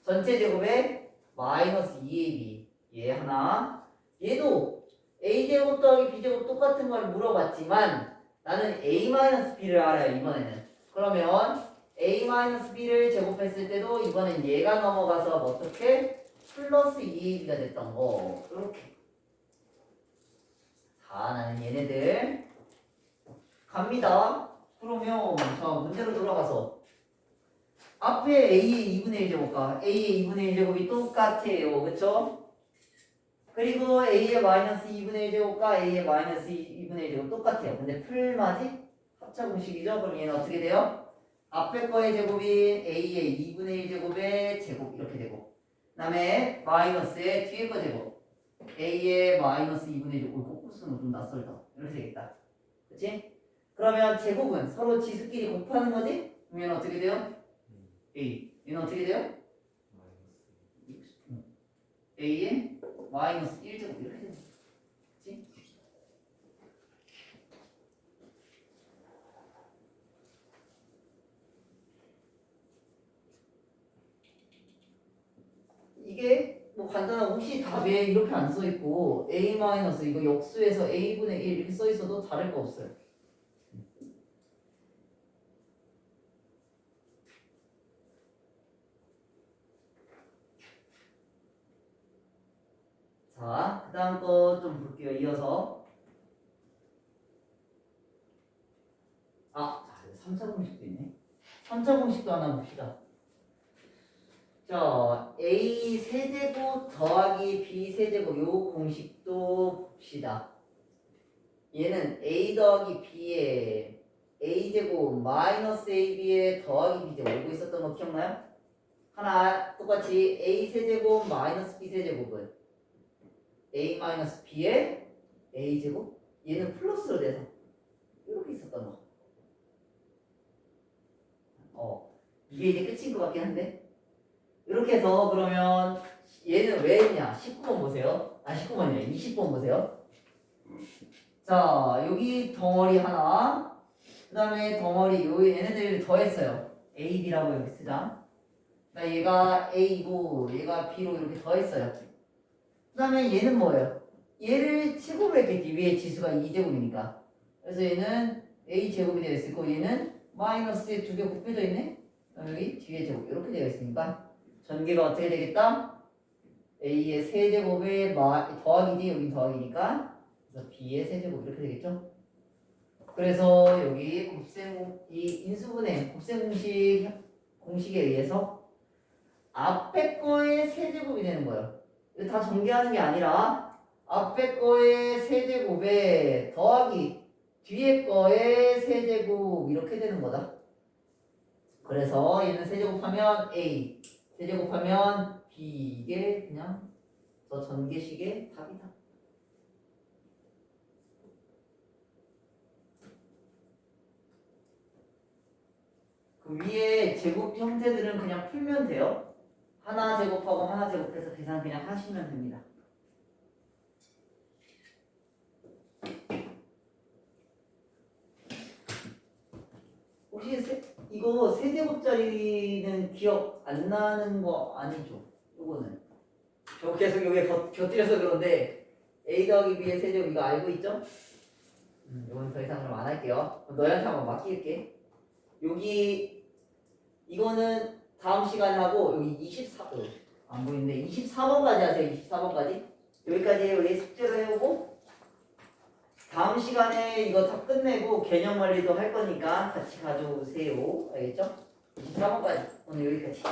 전체 제곱에 마이너스 2ab 얘 하나. 얘도 a제곱 더하기 b제곱 똑같은 걸 물어봤지만 나는 a-b를 알아요 이번에는. 그러면 a-b를 제곱했을 때도 이번엔 얘가 넘어가서 어떻게 플러스 2ab가 됐던 거 이렇게. 자 나는 얘네들 갑니다. 그러면 자 문제로 돌아가서 앞에 a의 2분의 1 제곱과 a의 2분의 1 제곱이 똑같아요. 그쵸? 그리고 a의 마이너스 2분의 1 제곱과 a의 마이너스 2분의 1 제곱 똑같아요. 근데 풀맞이 합차 공식이죠? 그럼 얘는 어떻게 돼요? 앞에 거의 제곱인 a의 2분의 1 제곱의 제곱 이렇게 되고 그 다음에 마이너스의 뒤에 거 제곱 a의 마이너스 2분의 1 제곱 거꾸로 쓰는 거 좀 낯설다. 이렇게 되겠다. 그치? 그러면 제곱은 서로 지수끼리 곱하는 거지? 그러면 어떻게 돼요? a 얘는 어떻게 돼요? a의 마이너스 1제곱 이렇게 되는 거지? 이게 뭐 간단하고 혹시 답에 이렇게 안 써있고 a 마이너스 이거 역수에서 a분의 1 이렇게 써있어도 다를 거 없어요. 자, 그 다음 거 좀 볼게요. 이어서. 자, 3차 공식도 있네. 3차 공식도 하나 봅시다. 자, a 세제곱 더하기 b 세제곱 요 공식도 봅시다. 얘는 a 더하기 b에 a 제곱 마이너스 ab에 더하기 b 제곱 알고 있었던 거 기억나요? 하나 똑같이 a 세제곱 마이너스 b 세제곱은 a 마이너스 b에 a 제곱 얘는 플러스로 돼서 이렇게 있었던 거. 이게 이제 끝인 것 같긴 한데 이렇게 해서 그러면 얘는 왜 했냐? 19번 보세요. 19번이에요. 20번 보세요. 자 여기 덩어리 하나 그 다음에 덩어리 요 얘네들 더했어요. a, b라고 여기 쓰자. 그러니까 얘가 a고 얘가 b로 이렇게 더했어요. 그 다음에 얘는 뭐예요? 얘를 제곱을 했겠지. 위에 지수가 2제곱이니까. 그래서 얘는 a제곱이 되어 있을 거고 얘는 마이너스에 두 개 곱해져 있네? 여기 뒤에 제곱 이렇게 되어 있으니까 전개가 어떻게 되겠다? a의 세제곱에 더하기지 여기 더하기니까 그래서 b의 세제곱 이렇게 되겠죠? 그래서 여기 이 인수분해 곱셈 공식에 의해서 앞에 거의 세제곱이 되는 거예요. 이거 다 전개하는 게 아니라 앞에 거의 세제곱에 더하기 뒤에 거의 세제곱 이렇게 되는 거다. 그래서 얘는 세제곱하면 a, 세제곱하면 b 이게 그냥 저 전개식의 답이다. 그 위에 제곱 형태들은 그냥 풀면 돼요. 하나 제곱하고 하나 제곱해서 계산 그냥 하시면 됩니다. 혹시 이거 세제곱짜리는 기억 안 나는 거 아니죠? 요거는 저 계속 여기에 곁들여서 그런데 a 더하기 b의 세제곱 이거 알고 있죠? 이건 더 이상 그럼 안 할게요. 너희한테 한번 맡길게. 여기 이거는 다음 시간에 하고 여기 24번 안 보이는데 24번까지 하세요. 24번까지 여기까지 우리 숙제를 해오고 다음 시간에 이거 다 끝내고 개념 관리도 할 거니까 같이 가져오세요. 알겠죠? 24번까지 오늘 여기까지.